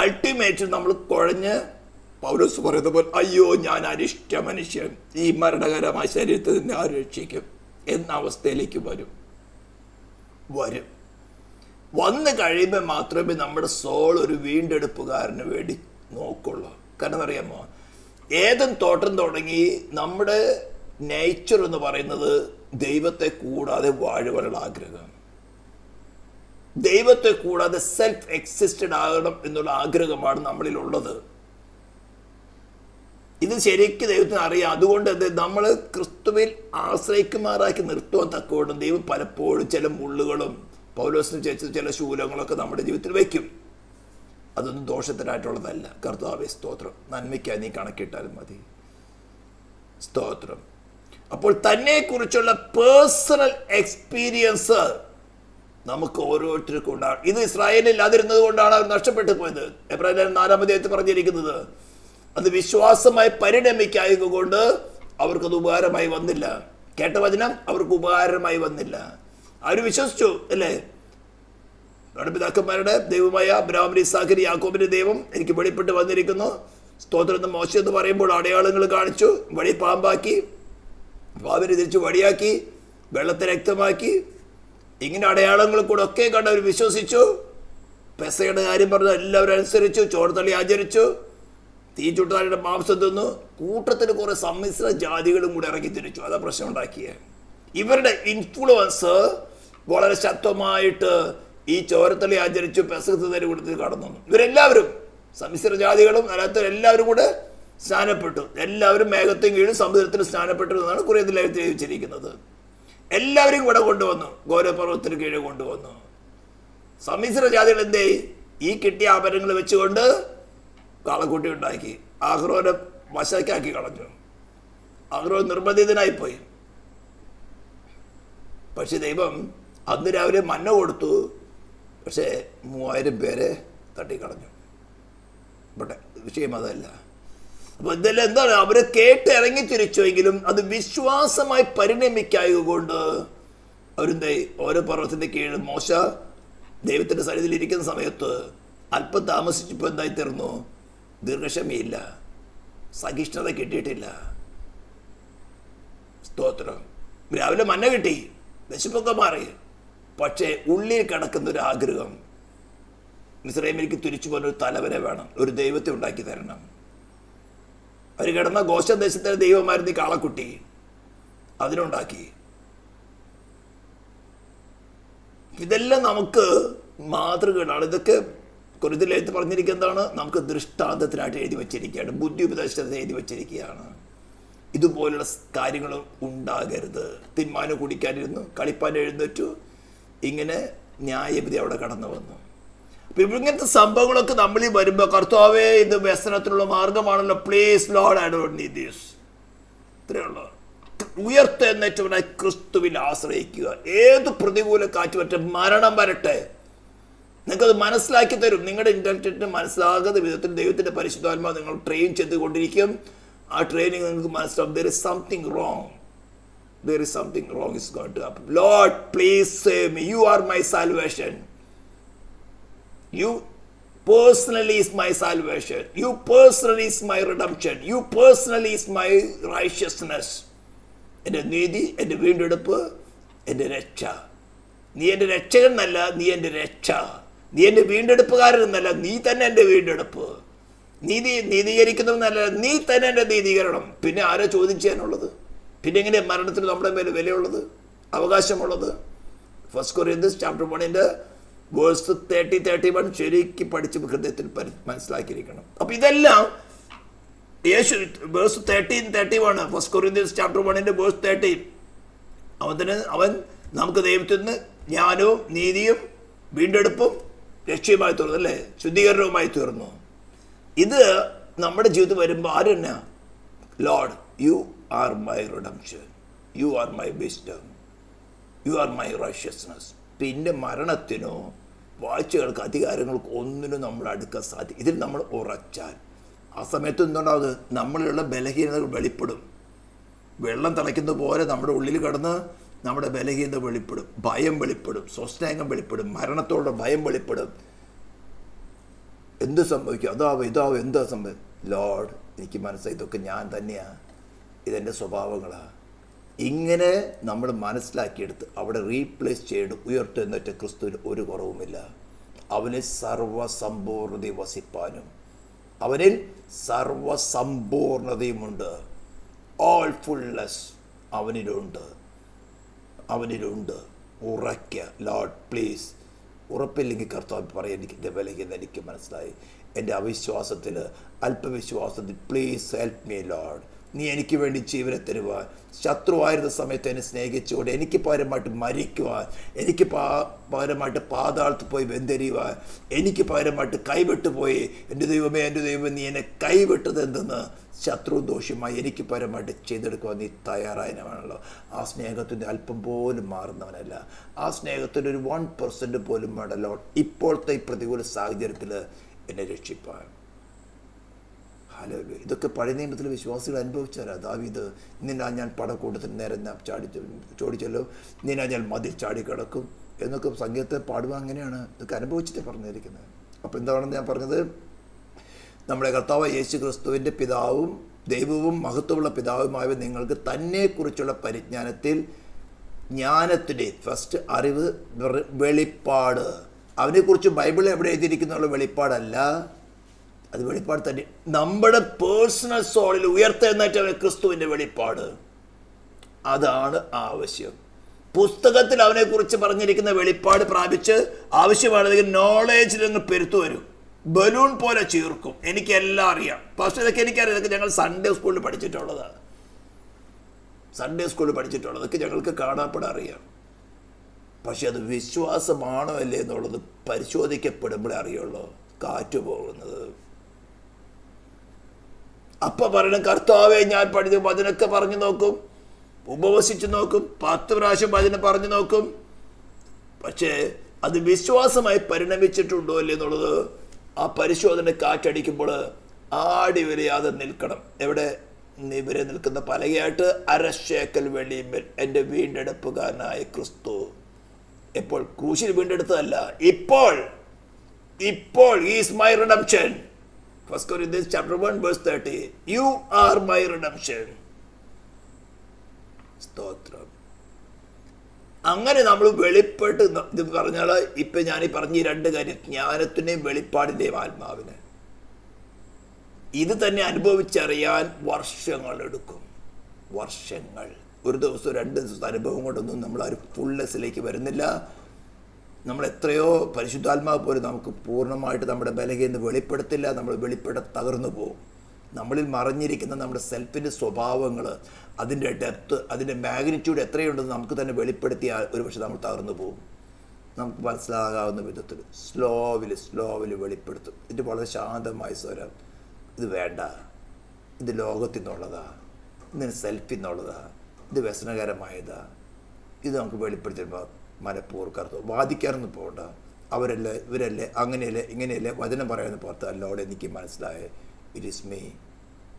A: അൾട്ടിമേറ്റ് നമ്മൾ കുഴഞ്ഞ് പൗലോസ് പറയുന്ന പോലെ, അയ്യോ ഞാൻ അരിഷ്ട മനുഷ്യൻ, ഈ മരണകരമായ ശരീരത്തിൽ നിന്ന് ആര് രക്ഷിക്കും എന്ന അവസ്ഥയിലേക്ക് വരും. വന്നു കഴിയുമ്പോൾ മാത്രമേ നമ്മുടെ സോൾ ഒരു വീണ്ടെടുപ്പുകാരന് വേണ്ടി നോക്കുള്ളൂ. കാരണം അറിയാമോ, ഏതും തോട്ടം തുടങ്ങി നമ്മുടെ നേച്ചർ എന്ന് പറയുന്നത് ദൈവത്തെ കൂടാതെ വാഴുവാനുള്ള ആഗ്രഹം, ദൈവത്തെ കൂടാതെ സെൽഫ് എക്സിസ്റ്റഡ് ആകണം എന്നുള്ള ആഗ്രഹമാണ് നമ്മളിലുള്ളത്. ഇത് ശരിക്കും ദൈവത്തിന് അറിയാം. അതുകൊണ്ട് നമ്മൾ ക്രിസ്തുവിൽ ആശ്രയിക്കുമാറാക്കി നിർത്തുവാൻ തക്കവണ്ണം ദൈവം പലപ്പോഴും ചില മുള്ളുകളും പൗലോസിന് ചേച്ചി ചില ശൂലങ്ങളൊക്കെ നമ്മുടെ ജീവിതത്തിൽ വയ്ക്കും. അതൊന്നും ദോഷത്തിനായിട്ടുള്ളതല്ല. കർത്താവേ സ്തോത്രം, നന്മയ്ക്കായി നീ കണക്കിട്ടാലും മതി. സ്തോത്രം. അപ്പോൾ തന്നെക്കുറിച്ചുള്ള പേഴ്സണൽ എക്സ്പീരിയൻസ് നമുക്ക് ഓരോരുത്തർക്കും ഉണ്ടാകും. ഇത് ഇസ്രായേലിൽ ഇല്ലാതിരുന്നത് കൊണ്ടാണ് അവർ നഷ്ടപ്പെട്ടു പോയത്. എബ്രായർ 4-ാം അധ്യായത്തിൽ പറഞ്ഞിരിക്കുന്നത് അത് വിശ്വാസമായി പരിണമിക്കായതുകൊണ്ട് അവർക്കത് ഉപകാരമായി വന്നില്ല. കേട്ട വചനം അവർക്ക് ഉപകാരമായി വന്നില്ല. അവർ വിശ്വസിച്ചു അല്ലേ? നമ്മുടെ പിതാക്കന്മാരുടെ ദൈവമായ അബ്രാഹാമിന്റെ, ഇസ്ഹാക്കിന്റെ, യാക്കോബിന്റെ ദൈവം എനിക്ക് വെളിപ്പെട്ട് വന്നിരിക്കുന്നു. സ്തോത്രം എന്ന് മോശ എന്ന് പറയുമ്പോൾ അടയാളങ്ങൾ കാണിച്ചു. വടി പാമ്പാക്കി, പാമ്പിനെ തിരിച്ച് വടിയാക്കി, വെള്ളത്തെ രക്തമാക്കി, ഇങ്ങനെ അടയാളങ്ങൾ കൂടെ ഒക്കെ കണ്ട് അവർ വിശ്വസിച്ചു. പെസയുടെ കാര്യം പറഞ്ഞ് എല്ലാവരും അനുസരിച്ചു. ചോർത്തള്ളി ആചരിച്ചു. തീ ചുട്ടാളിയുടെ മാംസം തിന്നു. കൂട്ടത്തിന് കുറെ സമ്മിശ്ര ജാതികളും കൂടെ ഇറങ്ങി തിരിച്ചു. അതാ പ്രശ്നം ഉണ്ടാക്കിയത്. ഇവരുടെ ഇൻഫ്ലുവൻസ് വളരെ ശക്തമായിട്ട് ഈ ചോരത്തള്ളി ആചരിച്ചു പെസഹ് തിരുനാൾ കൂട്ടത്തിൽ കടന്നു. ഇവരെല്ലാവരും സമ്മിശ്ര ജാതികളും അല്ലാത്തവരെല്ലാവരും കൂടെ സ്നാനപ്പെട്ടു. എല്ലാവരും മേഘത്തിന് കീഴും സമുദ്രത്തിന് സ്നാനപ്പെട്ടു എന്നാണ് ഖുർആനിൽ എഴുതിയിരിക്കുന്നത്. എല്ലാവരും കൂടെ കൊണ്ടുവന്നു, ഘോരപർവ്വത്തിന് കീഴെ കൊണ്ടുവന്നു. സമ്മിശ്ര ജാതികൾ എന്തേ? ഈ കിട്ടിയ ആഭരണങ്ങൾ വെച്ചുകൊണ്ട് കാളക്കുട്ടി ഉണ്ടാക്കി അഹ്റോനെ വശക്കാക്കി കളഞ്ഞു. അഹ്റോൻ നിർബന്ധിതനായിപ്പോയി. പക്ഷെ ദൈവം അന്ന് രാവിലെ മന്ന കൊടുത്തു. പക്ഷേ 3000 പേരെ തട്ടിക്കളഞ്ഞു. പക്ഷേ വിഷയം അതല്ല. അപ്പോൾ ഇതെല്ലാം എന്താണ്, അവരെ കേട്ട് ഇറങ്ങി തിരിച്ചുവെങ്കിലും അത് വിശ്വാസമായി പരിണമിക്കായതുകൊണ്ട് അവരെന്തായി, ഓരോ പർവ്വതത്തിൻ്റെ കീഴിൽ മോശ ദൈവത്തിൻ്റെ സന്നിധിയിൽ ഇരിക്കുന്ന സമയത്ത് അല്പം താമസിച്ചപ്പോൾ എന്തായി തീർന്നു? ദീർഘക്ഷമയില്ല, സഹിഷ്ണുത കിട്ടിയിട്ടില്ല. സ്തോത്രം. രാവിലെ മന്ന കിട്ടി, വിശപ്പൊക്കെ മാറി, പക്ഷേ ഉള്ളിൽ കിടക്കുന്ന ഒരു ആഗ്രഹം, മിസ്രൈമിലേക്ക് തിരിച്ചു പോകുന്ന ഒരു തലവനെ വേണം, ഒരു ദൈവത്തെ ഉണ്ടാക്കി തരണം. അവർ കിടന്ന ഗോശൻ ദേശത്തിലെ ദൈവമായിരുന്നു ഈ കാളക്കുട്ടി, അതിനുണ്ടാക്കി. ഇതെല്ലാം നമുക്ക് മാതൃകകളാണ്. ഇതൊക്കെ കൊരിന്ത്യർ പറഞ്ഞിരിക്കുന്നതാണ്, നമുക്ക് ദൃഷ്ടാന്തത്തിനായിട്ട് എഴുതി വച്ചിരിക്കുകയാണ്, ബുദ്ധി ഉപദേശത്തെ എഴുതി വച്ചിരിക്കുകയാണ്. ഇതുപോലുള്ള കാര്യങ്ങൾ ഉണ്ടാകരുത്. തിന്മാനം കുടിക്കാനിരുന്നു, കളിപ്പാൻ എഴുന്നേറ്റു, ഇങ്ങനെ ന്യായവിധി അവിടെ കടന്നു വന്നു. അപ്പം ഇങ്ങനത്തെ സംഭവങ്ങളൊക്കെ നമ്മളിൽ വരുമ്പോൾ, കർത്താവേ ഇത് വ്യസനത്തിനുള്ള മാർഗമാണല്ലോ, please Lord I don't need this, ഇത്രയുള്ളൂ. ഉയർത്തെഴുന്നേറ്റവനായി ക്രിസ്തുവിൽ ആശ്രയിക്കുക. ഏത് പ്രതികൂല കാറ്റ് വരട്ടെ, മരണം വരട്ടെ, നിങ്ങൾക്കത് മനസ്സിലാക്കി തരും. നിങ്ങളുടെ ഇൻ്റലിജൻറ്റിന് മനസ്സിലാകാത്ത വിധത്തിൽ ദൈവത്തിൻ്റെ പരിശുദ്ധാത്മാവ് നിങ്ങൾ ട്രെയിൻ ചെയ്തുകൊണ്ടിരിക്കും. ആ ട്രെയിനിങ് നിങ്ങൾക്ക് മനസ്സിലാവും. there is something wrong is going to happen. Lord, please save me. You are my salvation. You personally is my salvation. You personally is my redemption. You personally is my righteousness. എൻ്റെ നീതി, എൻ്റെ വീണ്ടെടുപ്പ്, എൻ്റെ രക്ഷ. നീ എൻ്റെ രക്ഷകൻ എന്നല്ല, നീ എൻ്റെ രക്ഷ. നീ എൻ്റെ വീണ്ടെടുപ്പുകാരൻ എന്നല്ല, നീ തന്നെ എൻ്റെ വീണ്ടെടുപ്പ്. നീതീകരിക്കുന്നതെന്നല്ല, നീ തന്നെ എൻ്റെ നീതീകരണം. പിന്നെ ആരാ ചോദിക്കാനുള്ളത്? പിന്നെ എങ്ങനെ മരണത്തിന് നമ്മുടെ മേലെ വിലയുള്ളത്, അവകാശമുള്ളത്? 1 Corinthians chapter 1 verse 30-31 ശരിക്ക് പഠിച്ച് ഹൃദയത്തിൽ മനസ്സിലാക്കിയിരിക്കണം. അപ്പം ഇതെല്ലാം യേശു വേഴ്സ് 13-31 1 Corinthians chapter 1 verse 30 അവൻ നമുക്ക് ദൈവത്തിൽ നിന്ന് ജ്ഞാനവും നീതിയും വീണ്ടെടുപ്പും രക്ഷയുമായി തീർന്നു, അല്ലേ, ശുദ്ധീകരണവുമായി തീർന്നു. ഇത് നമ്മുടെ ജീവിതത്തിൽ വരുമ്പോൾ ആര് തന്നെ? Lord, you are my redemption, you are my wisdom, you are my righteousness. പിന്നെ മരണത്തിനോ വാഴ്ചകൾക്ക് അധികാരങ്ങൾക്ക് ഒന്നിനും നമ്മൾ അടുക്കാൻ സാധിക്കും. ഇതിൽ നമ്മൾ ഉറച്ചാൽ ആ സമയത്ത് എന്തുണ്ടാവുന്നത്? നമ്മളിലുള്ള ബലഹീനതകൾ വെളിപ്പെടും. വെള്ളം തിളയ്ക്കുന്ന പോലെ നമ്മുടെ ഉള്ളിൽ കിടന്ന് നമ്മുടെ ബലഹീനത വെളിപ്പെടും, ഭയം വെളിപ്പെടും, സ്വസ്നേഹം വെളിപ്പെടും, മരണത്തോടെ ഭയം വെളിപ്പെടും. എന്ത് സംഭവിക്കും? ഇതാവും എന്താ സംഭവം? ലോർഡ്, എനിക്ക് മനസ്സിലായി ഇതൊക്കെ ഞാൻ തന്നെയാണ്, ഇതെൻ്റെ സ്വഭാവങ്ങളാണ്. ഇങ്ങനെ നമ്മൾ മനസ്സിലാക്കിയെടുത്ത് അവിടെ റീപ്ലേസ് ചെയ്ത് ഉയർത്തെഴുന്നേറ്റ ക്രിസ്തുവിന് ഒരു കുറവുമില്ല. അവനിൽ സർവസമ്പൂർണത വസിപ്പാനും അവനിൽ സർവസമ്പൂർണതയുമുണ്ട്. ഓൾ ഫുൾനെസ് അവനിലുണ്ട്. ഉറയ്ക്കുക. Lord please. ഉറപ്പില്ലെങ്കിൽ കർത്താവ് പറയാൻ എനിക്ക് ബലഹീനത എനിക്ക് മനസ്സിലായി. എൻ്റെ അവിശ്വാസത്തിൽ, അല്പവിശ്വാസത്തിൽ പ്ലീസ് ഹെൽപ്പ് മീ ലോർഡ്. നീ എനിക്ക് വേണ്ടി ജീവനെ തരുവാൻ, ശത്രുവായിരുന്ന സമയത്ത് എന്നെ സ്നേഹിച്ചുകൊണ്ട് എനിക്ക് പകരമായിട്ട് മരിക്കുവാൻ, എനിക്ക് പകരമായിട്ട് പാതാളത്ത് പോയി വെന്തെരിയുവാൻ, എനിക്ക് പകരമായിട്ട് കൈവിട്ടുപോയി എൻ്റെ ദൈവമേ നീ എന്നെ കൈവിട്ടത് എന്തെന്ന് ശത്രു ദോഷമായി എനിക്ക് പകരമായിട്ട് ചെയ്തെടുക്കുവാൻ നീ തയ്യാറായവനാണല്ലോ. ആ സ്നേഹത്തിൻ്റെ അല്പം പോലും മാറുന്നവനല്ല. ആ സ്നേഹത്തിൻ്റെ ഒരു 1% പോലും വേണ്ടല്ലോ ഇപ്പോഴത്തെ ഈ പ്രതികൂല സാഹചര്യത്തിൽ എന്നെ രക്ഷിപ്പാൻ. ഹല്ലേലൂയ. ഇതൊക്കെ പഴയ നിയമത്തിലെ വിശ്വാസികൾ അനുഭവിച്ചാരാ. ദാവീദ്, നിന്നാ ഞാൻ പടക്കൂട്ടത്തിന് നേരെ ചോടിച്ചല്ലോ, നിന്നാ ഞാൻ മതിൽ ചാടിക്കിടക്കും എന്നൊക്കെ സംഗീതത്തെ പാടുക. അങ്ങനെയാണ് ഇതൊക്കെ അനുഭവിച്ചിട്ട് പറഞ്ഞിരിക്കുന്നത്. അപ്പോൾ എന്താണെന്ന് ഞാൻ പറഞ്ഞത്, നമ്മുടെ കർത്താവ് യേശു ക്രിസ്തുവിൻ്റെ പിതാവും ദൈവവും മഹത്വമുള്ള പിതാവുമായ നിങ്ങൾക്ക് തന്നെക്കുറിച്ചുള്ള പരിജ്ഞാനത്തിൽ ജ്ഞാനത്തിൻ്റെ ഫസ്റ്റ് അറിവ്, വെളിപ്പാട്. അവനെക്കുറിച്ച് ബൈബിളിൽ എവിടെ എഴുതിയിരിക്കുന്നുള്ള വെളിപ്പാടല്ല, അത് വെളിപ്പാട് തന്നെ. നമ്മുടെ പേഴ്സണൽ സോളിൽ ഉയർത്തെഴുന്നേറ്റ ക്രിസ്തുവിൻ്റെ വെളിപ്പാട്, അതാണ് ആവശ്യം. പുസ്തകത്തിൽ അവനെക്കുറിച്ച് പറഞ്ഞിരിക്കുന്ന വെളിപ്പാട് പ്രാപിച്ച് ആവശ്യമാണെങ്കിൽ നോളേജിൽ നിന്ന് പെരുത്തു വരും, ബലൂൺ പോലെ ചീർക്കും. എനിക്കെല്ലാം അറിയാം, പക്ഷേ ഇതൊക്കെ എനിക്കറിയാം. ഇതൊക്കെ ഞങ്ങൾ സൺഡേ സ്കൂളിൽ പഠിച്ചിട്ടുള്ളതാണ്. ഇതൊക്കെ ഞങ്ങൾക്ക് കാണാപ്പെടാൻ അറിയാം. പക്ഷെ അത് വിശ്വാസമാണോ അല്ലേ എന്നുള്ളത് പരിശോധിക്കപ്പെടുമ്പോഴേ അറിയുള്ളൂ. കാറ്റ് പോകുന്നത് അപ്പം പറയണം, കർത്താവേ ഞാൻ പഠിച്ച വചനമൊക്കെ പറഞ്ഞു നോക്കും, ഉപവസിച്ച് നോക്കും, 10 പ്രാവശ്യം വചനം പറഞ്ഞു നോക്കും. പക്ഷേ അത് വിശ്വാസമായി പരിണമിച്ചിട്ടുണ്ടോ അല്ലേ എന്നുള്ളത് ആ പരിശോധന കാറ്റടിക്കുമ്പോൾ ആടി വരിയാതെ നിൽക്കണം. എവിടെ? ഇവരെ നിൽക്കുന്ന പലകയായിട്ട് 1/2 ശേക്കൽ വെള്ളിയിന്മേൽ എൻ്റെ വീണ്ടെടുപ്പുകാരനായ ക്രിസ്തു. എപ്പോൾ? ക്രൂശിൽ വീണ്ടെടുത്തതല്ല, ഇപ്പോൾ is my redemption. 1 Corinthians chapter 1 verse 30. You are my redemption. സ്തോത്രം. അങ്ങനെ നമ്മൾ വെളിപ്പെട്ട് ഇത് പറഞ്ഞാൽ ഇപ്പം ഞാനീ പറഞ്ഞ 2 കാര്യം, ജ്ഞാനത്തിൻ്റെയും വെളിപ്പാടിൻ്റെയും ആത്മാവിന്, ഇത് തന്നെ അനുഭവിച്ചറിയാൻ വർഷങ്ങളെടുക്കും. വർഷങ്ങൾ. ഒരു ദിവസം 2 ദിവസത്തെ അനുഭവം കൊണ്ടൊന്നും നമ്മൾ ആ ഒരു ഫുൾനെസ്സിലേക്ക് വരുന്നില്ല. നമ്മൾ എത്രയോ പരിശുദ്ധാത്മാവ് പോലും നമുക്ക് പൂർണ്ണമായിട്ട് നമ്മുടെ ബലഹീനത വെളിപ്പെടുത്തില്ല. നമ്മൾ തകർന്നു പോകും. നമ്മളിൽ മറഞ്ഞിരിക്കുന്ന നമ്മുടെ സെൽഫിൻ്റെ സ്വഭാവങ്ങൾ, അതിൻ്റെ ഡെപ്ത്, അതിൻ്റെ മാഗ്നിറ്റ്യൂഡ് എത്രയുണ്ടെന്ന് നമുക്ക് തന്നെ വെളിപ്പെടുത്തിയാൽ ഒരുപക്ഷെ നമ്മൾ തകർന്നു പോകും. നമുക്ക് മനസ്സിലാകാവുന്ന വിധത്തിൽ സ്ലോവിൽ വെളിപ്പെടുത്തും. ഇത് വളരെ ശാന്തമായ സ്വരം. ഇത് വേണ്ട, ഇത് ലോകത്തിൽ നിന്നുള്ളതാ, ഇതിന് സെൽഫിൽ നിന്നുള്ളതാ, ഇത് വ്യസനകരമായതാ, ഇത് നമുക്ക് വെളിപ്പെടുത്തിയപ്പോൾ മനഃപൂർവ്വം വാദിക്കാറൊന്നും പോകണ്ട. അവരല്ലേ, ഇവരല്ലേ, അങ്ങനെയല്ലേ, ഇങ്ങനെയല്ലേ വചനം പറയാമെന്ന് പുറത്ത് അല്ലോടെ എനിക്ക് മനസ്സിലായേ. ഇറ്റ് ഈസ് മീ,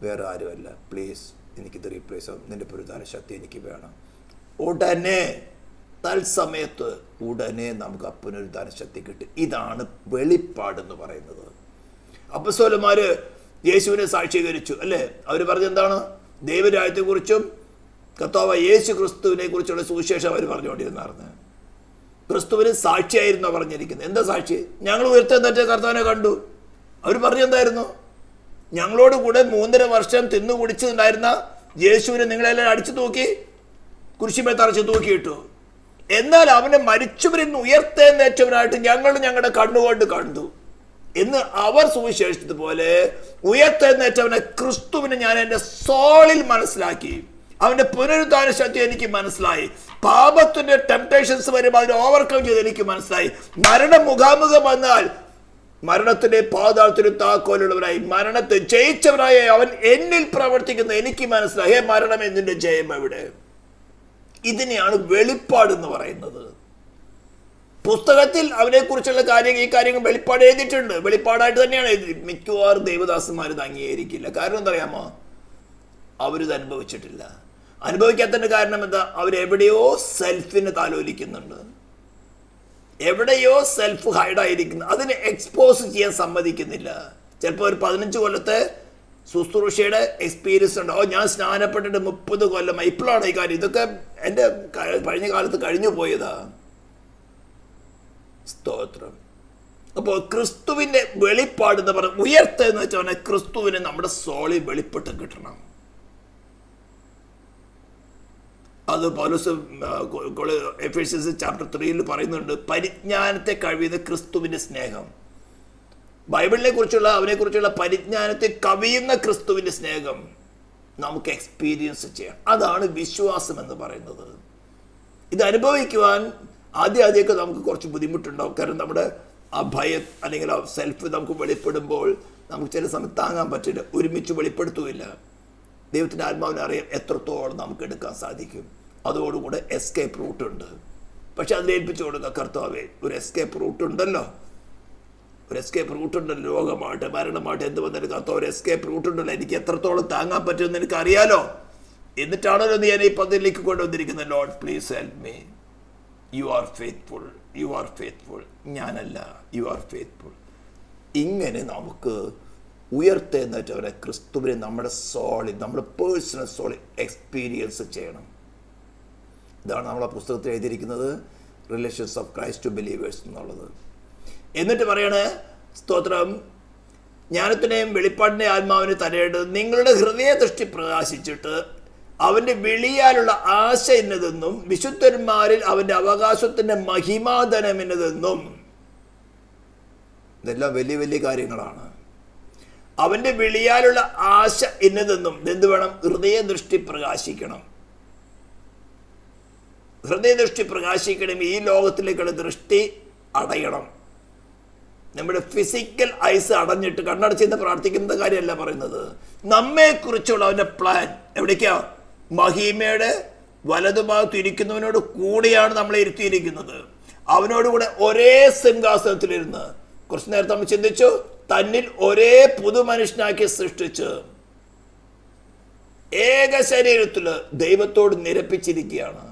A: വേറെ ആരുമല്ല. പ്ലീസ് എനിക്കിത് റീപ്ലേസ് ആവും. നിൻ്റെ പുരുതാന ശക്തി എനിക്ക് വേണം. ഉടനെ, തത്സമയത്ത് ഉടനെ നമുക്ക് ആ പുനരുദ്ധാന ശക്തി കിട്ടും. ഇതാണ് വെളിപ്പാടെന്ന് പറയുന്നത്. അപ്പസ്തോലന്മാർ യേശുവിനെ സാക്ഷീകരിച്ചു അല്ലേ? അവർ പറഞ്ഞെന്താണ്? ദൈവരാജ്യത്തെക്കുറിച്ചും കർത്താവായ യേശു ക്രിസ്തുവിനെ കുറിച്ചുള്ള സുവിശേഷം അവർ പറഞ്ഞുകൊണ്ടിരുന്നായിരുന്നു. ക്രിസ്തുവിന് സാക്ഷിയായിരുന്നു പറഞ്ഞിരിക്കുന്നത്. എന്താ സാക്ഷി? ഞങ്ങൾ ഉയർത്തെഴുന്നേറ്റ കർത്താവിനെ കണ്ടു. അവർ പറഞ്ഞെന്തായിരുന്നു? ഞങ്ങളോട് കൂടെ 3.5 വർഷം തിന്നു കുടിച്ചിട്ടുണ്ടായിരുന്ന യേശുവിനെ നിങ്ങളെല്ലാം അടിച്ചു തൂക്കി കുരിശിന്മേൽ തറച്ച് തൂക്കിയിട്ടു. എന്നാൽ അവനെ മരിച്ചവരിൽ നിന്ന് ഉയർത്തെഴുന്നേറ്റവനായിട്ട് ഞങ്ങൾ ഞങ്ങളുടെ കണ്ണുകൊണ്ട് കണ്ടു എന്ന് അവർ സുവിശേഷിച്ചതുപോലെ ഉയർത്തെഴുന്നേറ്റവനെ ക്രിസ്തുവിനെ ഞാൻ എൻ്റെ സോളിൽ മനസ്സിലാക്കി. അവൻ്റെ പുനരുദ്ധാന ശക്തി എനിക്ക് മനസ്സിലായി. പാപത്തിൻ്റെ ടെംപ്ടേഷൻസ് വരുമ്പോൾ അതിനെ ഓവർകം ചെയ്ത് എനിക്ക് മനസ്സിലായി. മരണം മുഖാമുഖം വന്നാൽ മരണത്തിന്റെ പാതാളത്തിന് താക്കോലുള്ളവരായി മരണത്തെ ജയിച്ചവനായ അവൻ എന്നിൽ പ്രവർത്തിക്കുന്ന എനിക്ക് മനസ്സിലായി. ഹേ മരണം, എന്നിന്റെ ജയം എവിടെ? ഇതിനെയാണ് വെളിപ്പാട് എന്ന് പറയുന്നത്. പുസ്തകത്തിൽ അവനെക്കുറിച്ചുള്ള ഈ കാര്യങ്ങൾ വെളിപ്പാട് എഴുതിയിട്ടുണ്ട്. വെളിപ്പാടായിട്ട് തന്നെയാണ് എഴുതി. മിക്കവാറും ദൈവദാസന്മാർ ഇത് അംഗീകരിക്കില്ല. കാരണം എന്താ അറിയാമോ? അവരിത് അനുഭവിച്ചിട്ടില്ല. അനുഭവിക്കാത്തതിന്റെ കാരണം എന്താ? അവരെവിടെയോ സെൽഫിനെ താലോലിക്കുന്നുണ്ട്, എവിടെയോ സെൽഫ് ഹൈഡായിരിക്കുന്നു. അതിനെ എക്സ്പോസ് ചെയ്യാൻ സമ്മതിക്കുന്നില്ല. ചിലപ്പോൾ ഒരു 15 കൊല്ലത്തെ ശുശ്രൂഷയുടെ എക്സ്പീരിയൻസ് ഉണ്ട്. ഞാൻ സ്നാനപ്പെട്ടിട്ട് 30 കൊല്ലമായി, ഇപ്പോഴാണ് ഈ കാര്യം. ഇതൊക്കെ എൻ്റെ കഴിഞ്ഞ കാലത്ത് കഴിഞ്ഞു പോയതാ. സ്തോത്രം. അപ്പോൾ ക്രിസ്തുവിൻ്റെ വെളിപ്പാട് എന്ന് പറഞ്ഞാൽ ഉയർത്തെന്ന് വെച്ചാൽ ക്രിസ്തുവിനെ നമ്മുടെ സോളിൽ വെളിപ്പെട്ട് കിട്ടണം. അത് പൗലോസ് എഫേസ്യൻസ് ചാപ്റ്റർ 3 പറയുന്നുണ്ട്. പരിജ്ഞാനത്തെ കവിയുന്ന ക്രിസ്തുവിൻ്റെ സ്നേഹം. ബൈബിളിനെ കുറിച്ചുള്ള അവനെക്കുറിച്ചുള്ള പരിജ്ഞാനത്തെ കവിയുന്ന ക്രിസ്തുവിൻ്റെ സ്നേഹം നമുക്ക് എക്സ്പീരിയൻസ് ചെയ്യാം. അതാണ് വിശ്വാസം എന്ന് പറയുന്നത്. ഇത് അനുഭവിക്കുവാൻ ആദ്യമൊക്കെ നമുക്ക് കുറച്ച് ബുദ്ധിമുട്ടുണ്ടാവും. കാരണം നമ്മുടെ ആ ഭയം അല്ലെങ്കിൽ ആ സെൽഫ് നമുക്ക് വെളിപ്പെടുമ്പോൾ നമുക്ക് ചില സമയത്ത് താങ്ങാൻ പറ്റില്ല. ഒരുമിച്ച് വെളിപ്പെടുത്തുകയില്ല. ദൈവത്തിൻ്റെ ആത്മാവിനെ അറിയാം എത്രത്തോളം നമുക്ക് എടുക്കാൻ സാധിക്കും. അതോടുകൂടെ എസ്കേപ്പ് റൂട്ടുണ്ട്. പക്ഷെ അതിലേൽപ്പിച്ചു കൊടുക്കുക. കർത്താവേ, ഒരു എസ്കേപ്പ് റൂട്ടുണ്ടല്ലോ, ഒരു എസ്കേപ്പ് റൂട്ടുണ്ടല്ലോ. രോഗമായിട്ട് മരണമായിട്ട് എന്ത് വന്നാലും കർത്താവ് ഒരു എസ്കേപ്പ് റൂട്ടുണ്ടല്ലോ. എനിക്ക് എത്രത്തോളം താങ്ങാൻ പറ്റുമെന്ന് എനിക്ക് അറിയാലോ. എന്നിട്ടാണല്ലോ നീ എന്നെ ഈ പദ്ധതിയിലേക്ക് കൊണ്ടുവന്നിരിക്കുന്നത്. Lord please help me. You are faithful, you are faithful. ഞാനല്ല, യു ആർ ഫെയ്ത്ത്ഫുൾ. ഇങ്ങനെ നമുക്ക് ഉയർത്തെഴുന്നേറ്റവരെ ക്രിസ്തുവിനെ നമ്മുടെ സോളിൽ, നമ്മുടെ പേഴ്സണൽ സോളിൽ എക്സ്പീരിയൻസ് ചെയ്യണം. ഇതാണ് നമ്മളെ പുസ്തകത്തിൽ എഴുതിയിരിക്കുന്നത്, relations of Christ to believers എന്നുള്ളത്. എന്നിട്ട് പറയണേ, സ്തോത്രം, ജ്ഞാനത്തിനെയും വെളിപ്പാടിൻ്റെ ആത്മാവിനെ തരേണ്ടത് നിങ്ങളുടെ ഹൃദയദൃഷ്ടി പ്രകാശിച്ചിട്ട് അവൻ്റെ വിളിയാലുള്ള ആശ എന്നതെന്നും വിശുദ്ധന്മാരിൽ അവൻ്റെ അവകാശത്തിൻ്റെ മഹിമാധനം എന്നതെന്നും. ഇതെല്ലാം വലിയ വലിയ കാര്യങ്ങളാണ്. അവൻ്റെ വിളിയാലുള്ള ആശ എന്നതെന്നും എന്ത് വേണം? ഹൃദയദൃഷ്ടി പ്രകാശിക്കണം. ഹൃദയദൃഷ്ടി പ്രകാശിക്കണം. ഈ ലോകത്തിലേക്കുള്ള ദൃഷ്ടി അടയണം. നമ്മുടെ ഫിസിക്കൽ ഐസ് അടഞ്ഞിട്ട് കണ്ണടച്ചിന്ന് പ്രാർത്ഥിക്കുന്ന കാര്യമല്ല പറയുന്നത്. നമ്മെക്കുറിച്ചുള്ള അവൻ്റെ പ്ലാൻ എവിടേക്കാ? മഹിമയുടെ വലതുഭാഗത്ത് ഇരിക്കുന്നവനോട് കൂടെയാണ് നമ്മളെ ഇരുത്തിയിരിക്കുന്നത്. അവനോടുകൂടെ ഒരേ സിംഹാസനത്തിലിരുന്ന് കുറച്ച് നേരത്തെ നമ്മൾ ചിന്തിച്ചു, തന്നിൽ ഒരേ പുതുമനുഷ്യനാക്കി സൃഷ്ടിച്ച് ഏക ശരീരത്തിൽ ദൈവത്തോട് നിരപ്പിച്ചിരിക്കുകയാണ്.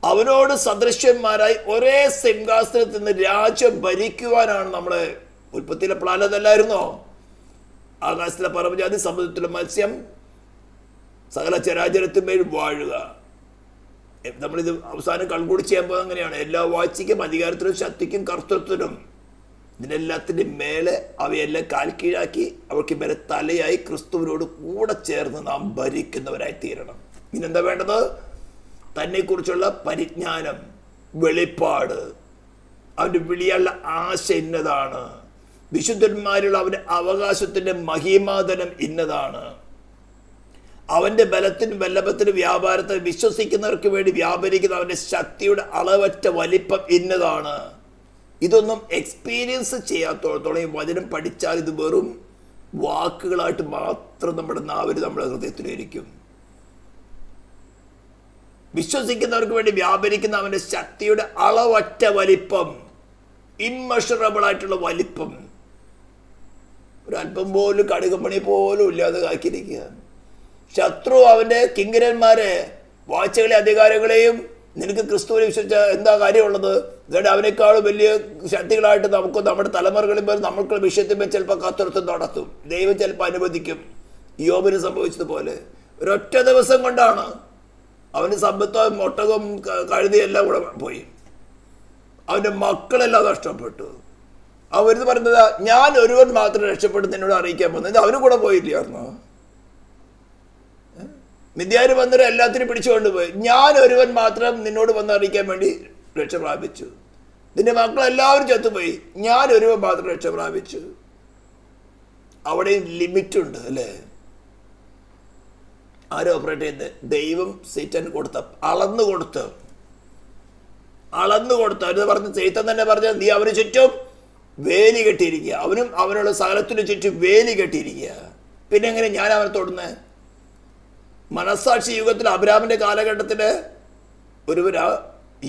A: അവനോട് സദൃശ്യന്മാരായി ഒരേ സിംഹാസനത്തിൽ നിന്ന് രാജ്യം ഭരിക്കുവാനാണ് നമ്മളെ. ഉൽപ്പത്തിയിലെ പ്ലാൻ അതല്ലായിരുന്നോ? ആകാശത്തിലെ പറവജാതി, സമുദ്രത്തിലെ മത്സ്യം, സകല ചരാചരത്തിന്മേൽ വാഴുക. നമ്മളിത് അവസാനം കൺകൂടി ചെയ്യാൻ പോകുന്നത് അങ്ങനെയാണ്. എല്ലാ വാഴ്ചയ്ക്കും അധികാരത്തിനും ശക്തിക്കും കർത്തൃത്വത്തിനും ഇതിനെല്ലാത്തിൻ്റെ മേലെ അവയെല്ലാം കാൽ കീഴാക്കി അവർക്ക് മേലെ തലയായി ക്രിസ്തുവിനോട് കൂടെ ചേർന്ന് നാം ഭരിക്കുന്നവരായി തീരണം. ഇനെന്താ വേണ്ടത്? തന്നെക്കുറിച്ചുള്ള പരിജ്ഞാനം, വെളിപ്പാട്, അവൻ്റെ വിളിയുള്ള ആശ ഇന്നതാണ്, വിശുദ്ധന്മാരുള്ള അവൻ്റെ അവകാശത്തിൻ്റെ മഹിമാധനം ഇന്നതാണ്, അവൻ്റെ ബലത്തിനും വല്ലഭത്തിനും വ്യാപാരത്തിന് വിശ്വസിക്കുന്നവർക്ക് വേണ്ടി വ്യാപരിക്കുന്ന അവൻ്റെ ശക്തിയുടെ അളവറ്റ വലിപ്പം ഇന്നതാണ്. ഇതൊന്നും എക്സ്പീരിയൻസ് ചെയ്യാത്തോളത്തോളം ഈ വചനം പഠിച്ചാൽ ഇത് വെറും വാക്കുകളായിട്ട് മാത്രം നമ്മുടെ നാവിൽ നമ്മുടെ ഹൃദയത്തിലിരിക്കും. വിശ്വസിക്കുന്നവർക്ക് വേണ്ടി വ്യാപരിക്കുന്ന അവൻ്റെ ശക്തിയുടെ അളവറ്റ വലിപ്പം, ഇമ്മഷറബിൾ ആയിട്ടുള്ള വലിപ്പം, ഒരല്പം പോലും കടുകുമണി പോലും ഇല്ലാതെ ആക്കിയിരിക്കുക. ശത്രു അവൻ്റെ കിങ്കരന്മാരെ, വാഴ്ചകളെ, അധികാരങ്ങളെയും നിനക്ക് ക്രിസ്തുവിനെ വിശ്വസിച്ച എന്താ കാര്യമുള്ളത്? അതുകൊണ്ട് അവനേക്കാളും വലിയ ശക്തികളായിട്ട് നമുക്ക് നമ്മുടെ തലമുറകളിൽ പോലും നമ്മൾക്കുള്ള വിഷയത്തിൽ ചിലപ്പോൾ കത്തുറത്തും നടത്തും. ദൈവം ചിലപ്പോൾ അനുവദിക്കും. യോബിന് സംഭവിച്ചതുപോലെ ഒരൊറ്റ ദിവസം കൊണ്ടാണ് അവന് സമ്പത്തും ഒട്ടകവും കഴുതിയെല്ലാം കൂടെ പോയി. അവൻ്റെ മക്കളെല്ലാം നഷ്ടപ്പെട്ടു. അവരുന്ന് പറയുന്നത്, ഞാൻ ഒരുവൻ മാത്രം രക്ഷപ്പെട്ടു നിന്നോട് അറിയിക്കാൻ പോകുന്നത്. അവനും കൂടെ പോയില്ലായിരുന്നോ? മിദ്യാന് വന്നവരെ എല്ലാത്തിനും പിടിച്ചുകൊണ്ട് പോയി. ഞാൻ ഒരുവൻ മാത്രം നിന്നോട് വന്ന് അറിയിക്കാൻ വേണ്ടി രക്ഷ പ്രാപിച്ചു. നിന്റെ മക്കളെല്ലാവരും ചത്തുപോയി, ഞാൻ ഒരുവൻ മാത്രം രക്ഷ പ്രാപിച്ചു. അവിടെയും ലിമിറ്റുണ്ട് അല്ലേ? ആരും ഓപ്പറേറ്റ് ചെയ്യുന്നത്? ദൈവം സൈറ്റാൻ കൊടുത്ത അളന്നു കൊടുത്ത് അവര് പറഞ്ഞ് സൈത്താൻ തന്നെ പറഞ്ഞ, നീ അവന് ചുറ്റും വേലി കെട്ടിയിരിക്കുക, അവനും അവനുള്ള സകലത്തിനു ചുറ്റും വേലി കെട്ടിയിരിക്കുക. പിന്നെ എങ്ങനെ ഞാൻ അവനെ തൊടുന്നത്? മനസ്സാക്ഷി യുഗത്തിൽ അബ്രാമിൻ്റെ കാലഘട്ടത്തിൽ ഒരുവരാ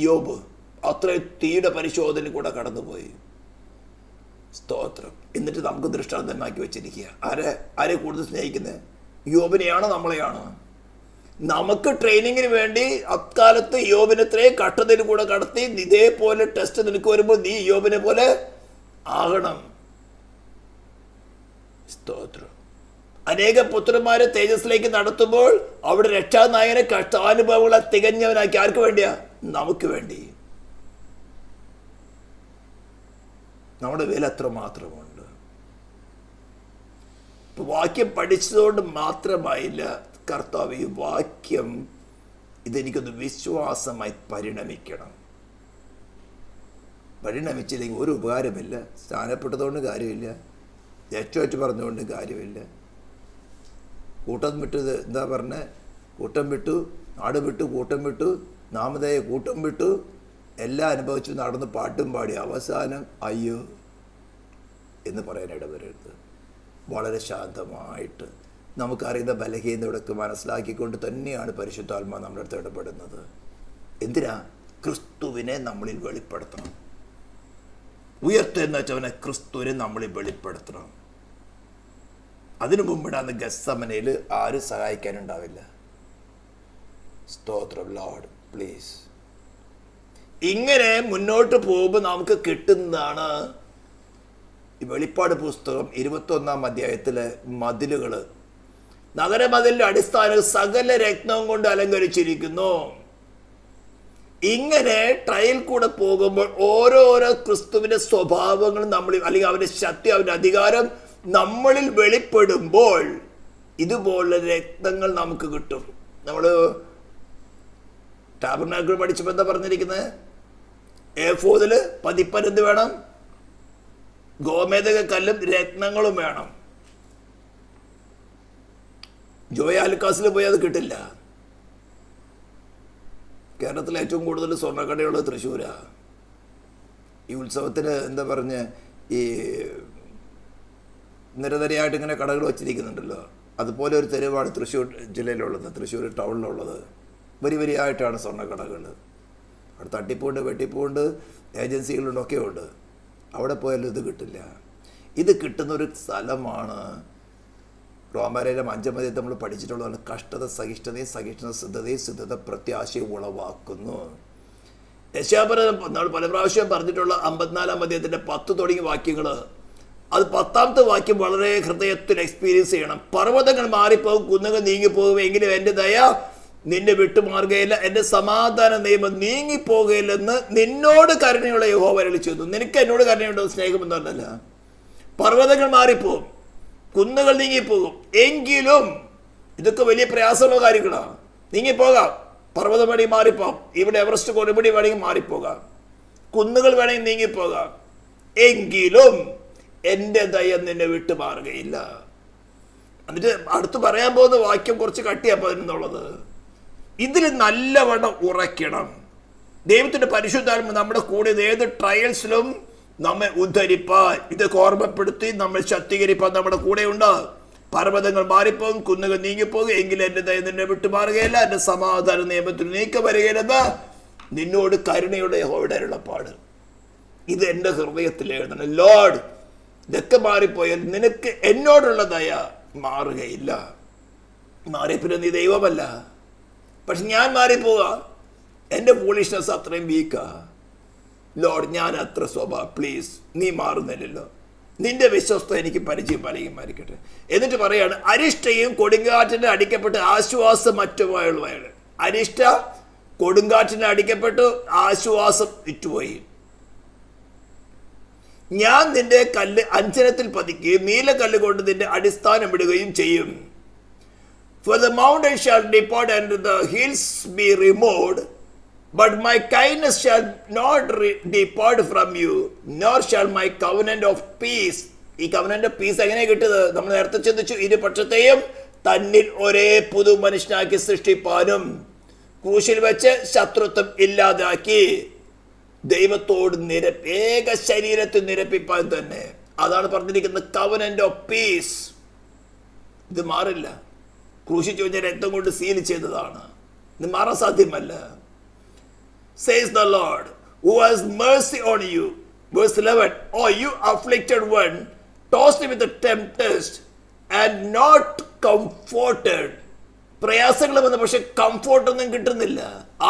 A: യോബ് അത്രയും തീയുടെ പരിശോധന കൂടെ കടന്നുപോയി. സ്തോത്രം. എന്നിട്ട് നമുക്ക് ദൃഷ്ടാന്തമാക്കി വെച്ചിരിക്കുക. ആരെ കൂടുതൽ സ്നേഹിക്കുന്നത്? യോബിനെയാണോ നമ്മളെയാണോ? നമുക്ക് ട്രെയിനിങ്ങിന് വേണ്ടി അക്കാലത്ത് യോബിനെത്രേ കട്ടതിന് കൂടെ കടത്തി, ഇതേപോലെ ടെസ്റ്റ് നിനക്ക് വരുമ്പോൾ നീ യോബിനെ പോലെ ആകണം. സ്തോത്രം. അനേക പുത്രന്മാരെ തേജസ്സിലേക്ക് നടത്തുമ്പോൾ അവിടെ രക്ഷാനായകനെ കഷ്ടാനുഭവങ്ങളെ തികഞ്ഞവനാക്കി. ആർക്ക് വേണ്ടിയാ? നമുക്ക് വേണ്ടി. നമ്മുടെ വില അത്ര മാത്രമുണ്ട്. ഇപ്പൊ വാക്യം പഠിച്ചതുകൊണ്ട് മാത്രമായില്ല. കർത്താവ് ഈ വാക്യം ഇതെനിക്കൊന്ന് വിശ്വാസമായി പരിണമിക്കണം. പരിണമിച്ചില്ലെങ്കിൽ ഒരു ഉപകാരമില്ല. സ്ഥാനപ്പെട്ടതുകൊണ്ട് കാര്യമില്ല, ഏറ്റവും പറഞ്ഞുകൊണ്ട് കാര്യമില്ല. കൂട്ടം വിട്ടത് എന്താ പറഞ്ഞത്? കൂട്ടം വിട്ടു, നാട് വിട്ടു, കൂട്ടം വിട്ടു, നാമധേയ കൂട്ടം വിട്ടു, എല്ലാം അനുഭവിച്ചു നടന്ന് പാട്ടും പാടി അവസാനം അയ്യോ എന്ന് പറയാൻ ഇടവരരുത്. വളരെ ശാന്തമായിട്ട് നമുക്കറിയുന്ന ബലഹീനതയൊക്കെ മനസ്സിലാക്കിക്കൊണ്ട് തന്നെയാണ് പരിശുദ്ധാത്മാ നമ്മുടെ അടുത്ത് ഇടപെടുന്നത്. എന്തിനാ? ക്രിസ്തുവിനെ നമ്മളിൽ വെളിപ്പെടുത്തണം. ഉയർത്തെന്ന് വെച്ചവനെ ക്രിസ്തുവിനെ നമ്മളിൽ വെളിപ്പെടുത്തണം. അതിനു മുമ്പിടാന്ന് ഗെത്സമനയിൽ ആരും സഹായിക്കാനുണ്ടാവില്ല. സ്തോത്രം. Lord please. ഇങ്ങനെ മുന്നോട്ട് പോകുമ്പോൾ നമുക്ക് കിട്ടുന്നതാണ് ഈ വെളിപ്പാട് പുസ്തകം 21-ാം അധ്യായത്തിലെ മതിലുകൾ. നഗരമതിലിന്റെ അടിസ്ഥാനം സകല രത്നവും കൊണ്ട് അലങ്കരിച്ചിരിക്കുന്നു. ഇങ്ങനെ ട്രയൽ കൂടെ പോകുമ്പോൾ ഓരോരോ ക്രിസ്തുവിന്റെ സ്വഭാവങ്ങളും നമ്മളിൽ, അല്ലെങ്കിൽ അവന്റെ ശക്തി, അവന്റെ അധികാരം നമ്മളിൽ വെളിപ്പെടുമ്പോൾ ഇതുപോലുള്ള രത്നങ്ങൾ നമുക്ക് കിട്ടും. നമ്മൾ ടാബർനാക്കിൾ പഠിച്ചപ്പോൾ എന്താ പറഞ്ഞിരിക്കുന്നത്? ഏഫോദില് പതിപ്പൻ എന്ത് വേണം? ഗോമേതക കല്ലും രത്നങ്ങളും വേണം. ജോയാലുക്കാസിൽ പോയി അത് കിട്ടില്ല. കേരളത്തിൽ ഏറ്റവും കൂടുതൽ സ്വർണ്ണക്കടയുള്ളത് തൃശ്ശൂരാണ്. ഈ ഉത്സവത്തിന് എന്താ പറഞ്ഞ് ഈ നിരനിരയായിട്ട് ഇങ്ങനെ കടകൾ വച്ചിരിക്കുന്നുണ്ടല്ലോ, അതുപോലെ ഒരു തെരുവാണ് തൃശ്ശൂർ ജില്ലയിലുള്ളത്, തൃശ്ശൂർ ടൗണിലുള്ളത്. വരിയായിട്ടാണ് സ്വർണ്ണക്കടകൾ. അവിടെ തട്ടിപ്പുണ്ട്, വെട്ടിപ്പുണ്ട്, ഏജൻസികളുണ്ട്, ഒക്കെ ഉണ്ട്. അവിടെ പോയാലും ഇത് കിട്ടില്ല. ഇത് കിട്ടുന്നൊരു സ്ഥലമാണ്. റോമാലേഖനം 5 നമ്മൾ പഠിച്ചിട്ടുള്ളതാണ്. കഷ്ടത സഹിഷ്ണുതയും, സഹിഷ്ണുത സിദ്ധതയും, സിദ്ധത പ്രത്യാശയും ഉളവാക്കുന്നു. യെശയ്യാപ്രവചനം നമ്മൾ പല പ്രാവശ്യം പറഞ്ഞിട്ടുള്ള 54 10 തുടങ്ങിയ വാക്യങ്ങൾ, അത് 10ാമത്തെ വാക്യം വളരെ ഹൃദയത്തിൽ എക്സ്പീരിയൻസ് ചെയ്യണം. പർവ്വതങ്ങൾ മാറിപ്പോകും, കുന്നുകൾ നീങ്ങിപ്പോകും, എങ്കിലും എൻ്റെ ദയ നിന്നെ വിട്ടുമാറുകയില്ല, എൻ്റെ സമാധാന നിയമം നീങ്ങിപ്പോകുകയില്ലെന്ന് നിന്നോട് കരുണയുള്ള യഹോവ അരുളി ചെയ്തു. നിനക്ക് എന്നോട് കരുണയുണ്ടോ? സ്നേഹമെന്നല്ല. പർവ്വതങ്ങൾ മാറിപ്പോകും, കുന്നുകൾ നീങ്ങിപ്പോകും, എങ്കിലും ഇതൊക്കെ വലിയ പ്രയാസമുള്ള കാര്യങ്ങളാണ്. നീങ്ങിപ്പോകാം, പർവ്വതം വേണമെങ്കിൽ മാറിപ്പോകാം, ഇവിടെ എവറസ്റ്റ് കൊടുമുടി വേണമെങ്കിൽ മാറിപ്പോകാം, കുന്നുകൾ വേണമെങ്കിൽ നീങ്ങിപ്പോകാം, എങ്കിലും എൻ്റെ ദയ നിന്നെ വിട്ടുമാറുകയില്ല. എന്നിട്ട് അടുത്ത് പറയാൻ പോകുന്ന വാക്യം കുറച്ച് കട്ടിയാണ് 11. ഇതിൽ നല്ലവണ്ണം ഉറയ്ക്കണം. ദൈവത്തിൻ്റെ പരിശുദ്ധാത്മ നമ്മുടെ കൂടെ ഏത് ട്രയൽസിലും നമ്മെ ഉദ്ധരിപ്പാൻ, ഇതൊക്കെ ഓർമ്മപ്പെടുത്തി നമ്മൾ ശക്തീകരിപ്പാൻ നമ്മുടെ കൂടെ ഉണ്ട്. പർവ്വതങ്ങൾ മാറിപ്പോകും, കുന്നുകൾ നീങ്ങിപ്പോകും, എങ്കിലും എൻ്റെ ദയ നിന്നെ വിട്ടുമാറുകയില്ല, എൻ്റെ സമാധാന നിയമത്തിൽ നീക്കം വരികയില്ലെന്ന് നിന്നോട് കരുണയുടെ യഹോവയുടെ അരുളപ്പാട്. ഇത് എൻ്റെ ഹൃദയത്തിൽ എഴുതണം. ലോർഡ്, ഇതൊക്കെ മാറിപ്പോയാൽ നിനക്ക് എന്നോടുള്ള ദയ മാറുകയില്ല. മാറിയപ്പിന്നെ നീ ദൈവമല്ല, പക്ഷെ ഞാൻ മാറിപ്പോവുക. എൻ്റെ ഫൂളിഷ്നെസ് അത്രയും വീക്കാ. ലോർഡ്, ഞാൻ അത്ര സ്വഭാവം, പ്ലീസ് നീ മാറുന്നില്ലല്ലോ. നിന്റെ വിശ്വസ്ത എനിക്ക് പരിചയമായിരിക്കട്ടെ. എന്നിട്ട് പറയാണ്, അരിഷ്ടയും കൊടുങ്കാറ്റിന് അടിക്കപ്പെട്ട് ആശ്വാസം മറ്റുമായുള്ളവയാണ്. അരിഷ്ട കൊടുങ്കാറ്റിന് അടിക്കപ്പെട്ട് ആശ്വാസം വിറ്റുപോയി. ഞാൻ നിന്റെ കല്ല് അഞ്ചനത്തിൽ പതിക്കുകയും നീലക്കല്ല് കൊണ്ട് നിന്റെ അടിസ്ഥാനം ഇടുകയും ചെയ്യും. For the mountains shall depart and the hills be removed, but my kindness shall not depart from you, nor shall my covenant of peace. ഈ covenant of peace എങ്ങനെ കിട്ടിയത്? നമ്മൾ നേരത്തെ ചിന്തിച്ചു, ഇരുപക്ഷത്തെയും തന്നിൽ ഒരേ പുതു മനുഷ്യനാക്കി സൃഷ്ടിപ്പാനും ക്രൂശിൽ വെച്ച് ശത്രുത്വം ഇല്ലാതാക്കി ദൈവത്തോട് ഏക ശരീരത്തിൽ നിരപ്പിപ്പാൻ തന്നെ. അതാണ് പറഞ്ഞിരിക്കുന്നത് covenant of peace. ഇത് മാറില്ല. ക്രൂശിൽ ചോദിച്ച രക്തം കൊണ്ട് സീൽ ചെയ്തതാണ്. ഇത് മാറാൻ സാധ്യമല്ല. Says the Lord, who has mercy on you. Verse 11, oh you afflicted one, tossed with the tempest and not comforted. പ്രയാസങ്ങൾ വന്നു, പക്ഷെ കംഫോർട്ടൊന്നും കിട്ടുന്നില്ല,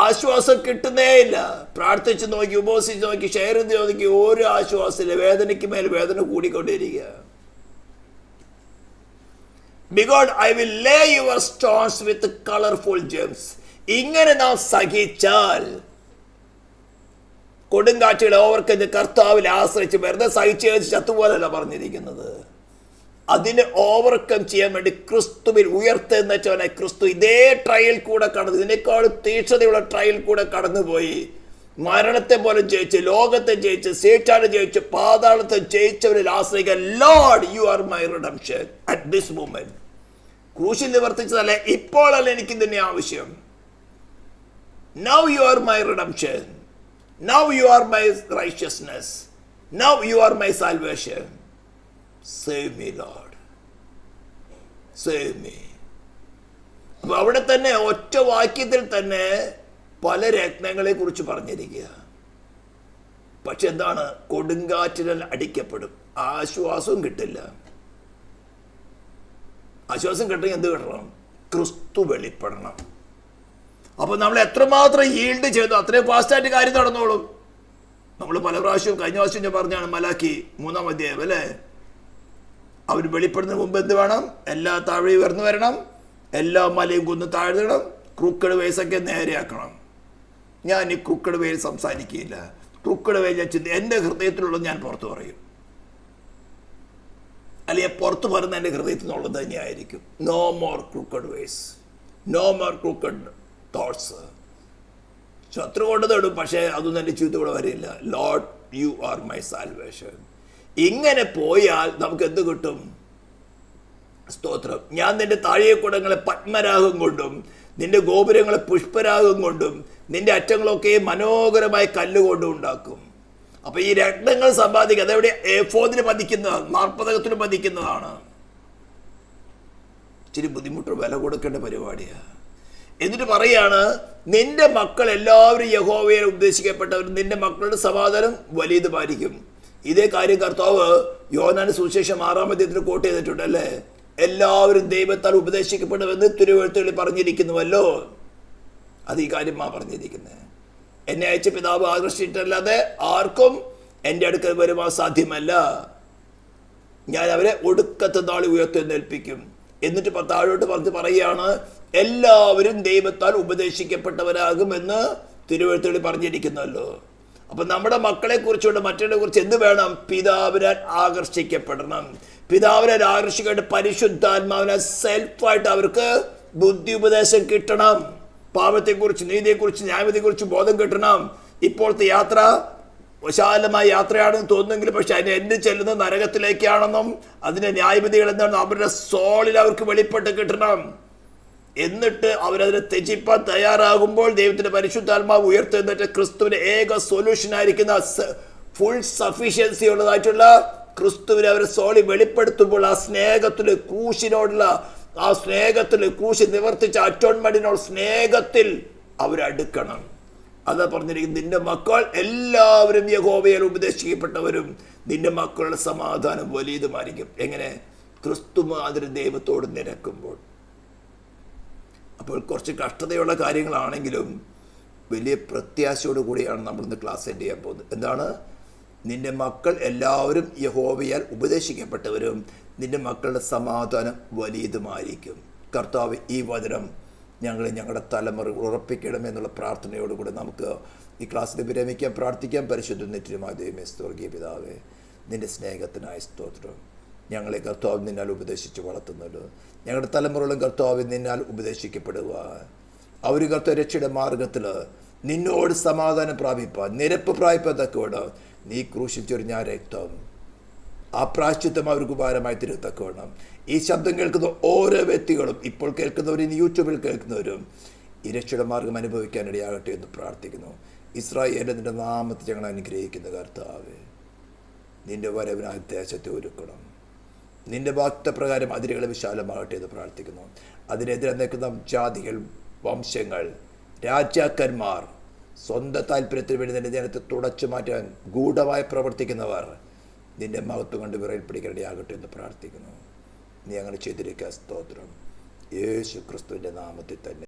A: ആശ്വാസം കിട്ടുന്നേ ഇല്ല. പ്രാർത്ഥിച്ച് നോക്കി, ഉപവസിച്ച് നോക്കി, ഷെയർ ചെയ്ത് നോക്കി, ഒരു ആശ്വാസമില്ല. വേദനയ്ക്ക് മേൽ വേദന കൂടിക്കൊണ്ടിരിക്കുക. Because I will lay your stones with colorful gems. ഇങ്ങനെ നാം സഹിച്ചാൽ, കൊടുങ്കാറ്റുകളെ ഓവർകം കർത്താവിൽ ആശ്രയിച്ച് വെറുതെ സഹിച്ച് ചത്തുപോലല്ല പറഞ്ഞിരിക്കുന്നത്. അതിനെ ഓവർകം ചെയ്യാൻ വേണ്ടി ക്രിസ്തുവിൽ ഉയർത്തെന്ന് വെച്ചവനെ ക്രിസ്തു ഇതേ ട്രയൽ കൂടെ കടന്നു, ഇതിനേക്കാളും തീക്ഷണതയുള്ള ട്രയൽ കൂടെ കടന്നുപോയി മരണത്തെ പോലും ജയിച്ച്, ലോകത്തെ ജയിച്ച്, സേറ്റാനെ ജയിച്ച്, പാതാളത്തെ ജയിച്ചവരിൽ ആശ്രയിക്കാൻ. Lord, you are my redemption at this moment. ക്രൂശിൽ നിവർത്തിച്ചതല്ല, ഇപ്പോഴല്ല എനിക്ക് തന്നെ ആവശ്യം. Now you are my redemption, now you are my righteousness, now you are my salvation. Save me, Lord. Save me. അപ്പൊ അവിടെ തന്നെ ഒറ്റ വാക്യത്തിൽ തന്നെ പല രത്നങ്ങളെ കുറിച്ച് പറഞ്ഞിരിക്കുക. പക്ഷെ എന്താണ്? കൊടുങ്കാറ്റിനാൽ അടിക്കപ്പെടും, ആശ്വാസവും കിട്ടില്ല. ആശ്വാസം കിട്ടണമെങ്കിൽ എന്ത് കിട്ടണം? ക്രിസ്തു വെളിപ്പെടണം. അപ്പൊ നമ്മൾ എത്രമാത്രം ഈൽഡ് ചെയ്തു അത്രയും ഫാസ്റ്റായിട്ട് കാര്യം നടന്നോളും. നമ്മൾ പല പ്രാവശ്യവും, കഴിഞ്ഞ പ്രാവശ്യം ഞാൻ പറഞ്ഞാണ് മലാക്കി 3-ാം അധ്യായം അല്ലേ, അവർ വെളിപ്പെടുന്നതിന് മുമ്പ് എന്ത് വേണം? എല്ലാ താഴെ ഉയർന്നു വരണം, എല്ലാ മലയും കുന്ന് താഴ്ന്നിടണം, ക്രൂക്കഡ് വേസൊക്കെ നേരെയാക്കണം. ഞാൻ ഈ ക്രൂക്കഡ് വേയിൽ സംസാരിക്കുകയില്ല. ക്രൂക്കഡ് വേയിൽ ഞാൻ എൻ്റെ ഹൃദയത്തിലുള്ളത് ഞാൻ പുറത്തു പറയും, അല്ലെങ്കിൽ പുറത്ത് പറയുന്ന എൻ്റെ ഹൃദയത്തിൽ നിന്നുള്ളത് തന്നെയായിരിക്കും. No more crooked ways, no more crooked thoughts. ശത്രു കൊണ്ട് തേടും, പക്ഷേ അതൊന്നും എൻ്റെ ജീവിതത്തോടെ വരില്ല. Lord, you are my salvation. ഇങ്ങനെ പോയാൽ നമുക്ക് എന്ത് കിട്ടും? സ്തോത്രം. ഞാൻ നിന്റെ താഴെക്കുടങ്ങളെ പത്മരാഗം കൊണ്ടും നിന്റെ ഗോപുരങ്ങളെ പുഷ്പരാഗം കൊണ്ടും നിന്റെ അറ്റങ്ങളൊക്കെ മനോഹരമായ കല്ലുകൊണ്ടും ഉണ്ടാക്കും. അപ്പൊ ഈ രത്നങ്ങൾ സമ്പാദിക്കുക അതെവിടെ? എഫോദിന് പതിക്കുന്നതാണ്, മാർപ്പതകത്തിന് പതിക്കുന്നതാണ്. ഇച്ചിരി ബുദ്ധിമുട്ട്, വില കൊടുക്കേണ്ട പരിപാടിയാണ്. എന്നിട്ട് പറയാണ്, നിന്റെ മക്കൾ എല്ലാവരും യഹോവയെ ഉദ്ദേശിക്കപ്പെട്ടവർ, നിന്റെ മക്കളുടെ സമാധാനം വലിയതുമായിരിക്കും. ഇതേ കാര്യം കർത്താവ് യോഹന്നാന്റെ സുവിശേഷം 6-ാം അധ്യായത്തിൽ കോട്ട് ചെയ്തിട്ടുണ്ട് അല്ലേ? എല്ലാവരും ദൈവത്താൽ ഉപദേശിക്കപ്പെടുമെന്ന് തിരുവെഴുത്തുകളിൽ പറഞ്ഞിരിക്കുന്നുവല്ലോ. അത് ഈ കാര്യമാണ് പറഞ്ഞിരിക്കുന്നത്. എന്നെ അയച്ച പിതാവ് ആകർഷിച്ചിട്ടല്ലാതെ ആർക്കും എൻ്റെ അടുക്കൽ വരുവാൻ സാധ്യമല്ല. ഞാൻ അവരെ ഒടുക്കത്തെ നാളിൽ ഉയർത്തെഴുന്നേൽപ്പിക്കും. എന്നിട്ട് താഴോട്ട് പറയുകയാണ്, എല്ലാവരും ദൈവത്താൽ ഉപദേശിക്കപ്പെട്ടവരാകുമെന്ന് തിരുവെഴുത്തുകളിൽ പറഞ്ഞിരിക്കുന്നല്ലോ. അപ്പൊ നമ്മുടെ മക്കളെ കുറിച്ചുകൊണ്ട് മറ്റുള്ളവരെ കുറിച്ച് എന്ത് വേണം? പിതാവിനാൽ ആകർഷിക്കപ്പെടണം. പിതാവിനാൽ ആകർഷിക്കേണ്ട പരിശുദ്ധാത്മാവിനെ സെൽഫായിട്ട് അവർക്ക് ബുദ്ധി ഉപദേശം കിട്ടണം. പാപത്തെക്കുറിച്ച്, നീതിയെക്കുറിച്ച്, ന്യായവിധിയെക്കുറിച്ച് ബോധം കിട്ടണം. ഇപ്പോഴത്തെ യാത്ര വിശാലമായ യാത്രയാണെന്ന് തോന്നുന്നെങ്കിലും പക്ഷെ അതിന് എന്ത് ചെല്ലുന്നത് നരകത്തിലേക്കാണെന്നും അതിന്റെ ന്യായവിധികൾ എന്താണെന്നും അവരുടെ സോളിൽ അവർക്ക് വെളിപ്പെട്ട് കിട്ടണം. എന്നിട്ട് അവരതിനെ ത്യജിപ്പാൻ തയ്യാറാകുമ്പോൾ ദൈവത്തിന്റെ പരിശുദ്ധാത്മാവ് ഉയർത്തെന്നിട്ട് ക്രിസ്തുവിന്റെ ഏക സൊല്യൂഷൻ ആയിരിക്കുന്ന ഫുൾ സഫീഷ്യൻസി ഉള്ളതായിട്ടുള്ള ക്രിസ്തുവിനെ അവരുടെ സോളി വെളിപ്പെടുത്തുമ്പോൾ ആ സ്നേഹത്തിൽ ക്രൂശിനോടുള്ള ആ സ്നേഹത്തിൽ ക്രൂശി നിവർത്തിച്ച അറ്റോൺമെന്റിനോട് സ്നേഹത്തിൽ അവരടുക്കണം. അതാ പറഞ്ഞിരിക്കുന്നത്, നിന്റെ മക്കൾ എല്ലാവരും യഹോവയാൽ ഉപദേശിക്കപ്പെട്ടവരും നിന്റെ മക്കളുടെ സമാധാനം വലിയതുമായിരിക്കും. എങ്ങനെ? ക്രിസ്തു മാതിരി ദൈവത്തോട് നിരക്കുമ്പോൾ. അപ്പോൾ കുറച്ച് കഷ്ടതയുള്ള കാര്യങ്ങളാണെങ്കിലും വലിയ പ്രത്യാശയോടു കൂടിയാണ് നമ്മളിന്ന് ക്ലാസ് എൻഡ് ചെയ്യാൻ പോകുന്നത്. എന്താണ്? നിന്റെ മക്കൾ എല്ലാവരും യഹോവയാൽ ഉപദേശിക്കപ്പെട്ടവരും നിന്റെ മക്കളുടെ സമാധാനം വലിയതുമായിരിക്കും. കർത്താവ് ഈ വചനം ഞങ്ങളുടെ തലമുറ ഉറപ്പിക്കണമെന്നുള്ള പ്രാർത്ഥനയോടുകൂടി നമുക്ക് ഈ ക്ലാസ്സിൽ വിരമിക്കാൻ പ്രാർത്ഥിക്കാം. പരിശുദ്ധ നിത്യമായ ദൈവമേ, സ്വർഗീയ പിതാവേ, നിന്റെ സ്നേഹത്തിനായ സ്തോത്രം. ഞങ്ങളെ കർത്താവ് നിന്നാൽ ഉപദേശിച്ച് വളർത്തുന്നത് ഞങ്ങളുടെ തലമുറകളും കർത്താവ് നിന്നാൽ ഉപദേശിക്കപ്പെടുക. അവർ കർത്താവ് രക്ഷയുടെ മാർഗത്തിൽ നിന്നോട് സമാധാനം പ്രാപിപ്പാൻ, നിരപ്പ് പ്രാപിപ്പാൻ തക്കവണ്ണം നീ ക്രൂശിൽ ചൊരിഞ്ഞ രക്തം ആ പ്രായശ്ചിത്തം അവർക്ക് ഉപകാരമായി തക്കവണ്ണം ഈ ശബ്ദം കേൾക്കുന്ന ഓരോ വ്യക്തികളും, ഇപ്പോൾ കേൾക്കുന്നവരും യൂട്യൂബിൽ കേൾക്കുന്നവരും ഈ രക്ഷയുടെ മാർഗം അനുഭവിക്കാനിടയാകട്ടെ എന്ന് പ്രാർത്ഥിക്കുന്നു. ഇസ്രായേലിന്റെ നിന്റെ നാമത്തിൽ ഞങ്ങൾ അനുഗ്രഹിക്കുന്ന കർത്താവേ, നിന്റെ വരവിനായി ദേശത്തെ ഒരുക്കണം. നിന്റെ വാക്തപ്രകാരം അതിരുകൾ വിശാലമാകട്ടെ എന്ന് പ്രാർത്ഥിക്കുന്നു. അതിനെതിരെ നിൽക്കുന്ന ജാതികൾ, വംശങ്ങൾ, രാജാക്കന്മാർ, സ്വന്തം താല്പര്യത്തിന് വേണ്ടി നിന്റെ ജനത്തെ തുടച്ചു മാറ്റാൻ ഗൂഢമായി പ്രവർത്തിക്കുന്നവർ നിന്റെ മഹത്വം കണ്ട് വിറയിൽ പിടിക്കേണ്ടയാകട്ടെ എന്ന് പ്രാർത്ഥിക്കുന്നു. നീ അങ്ങനെ ചെയ്തിരിക്കുക. സ്തോത്രം. യേശു ക്രിസ്തുവിൻ്റെ നാമത്തിൽ തന്നെ.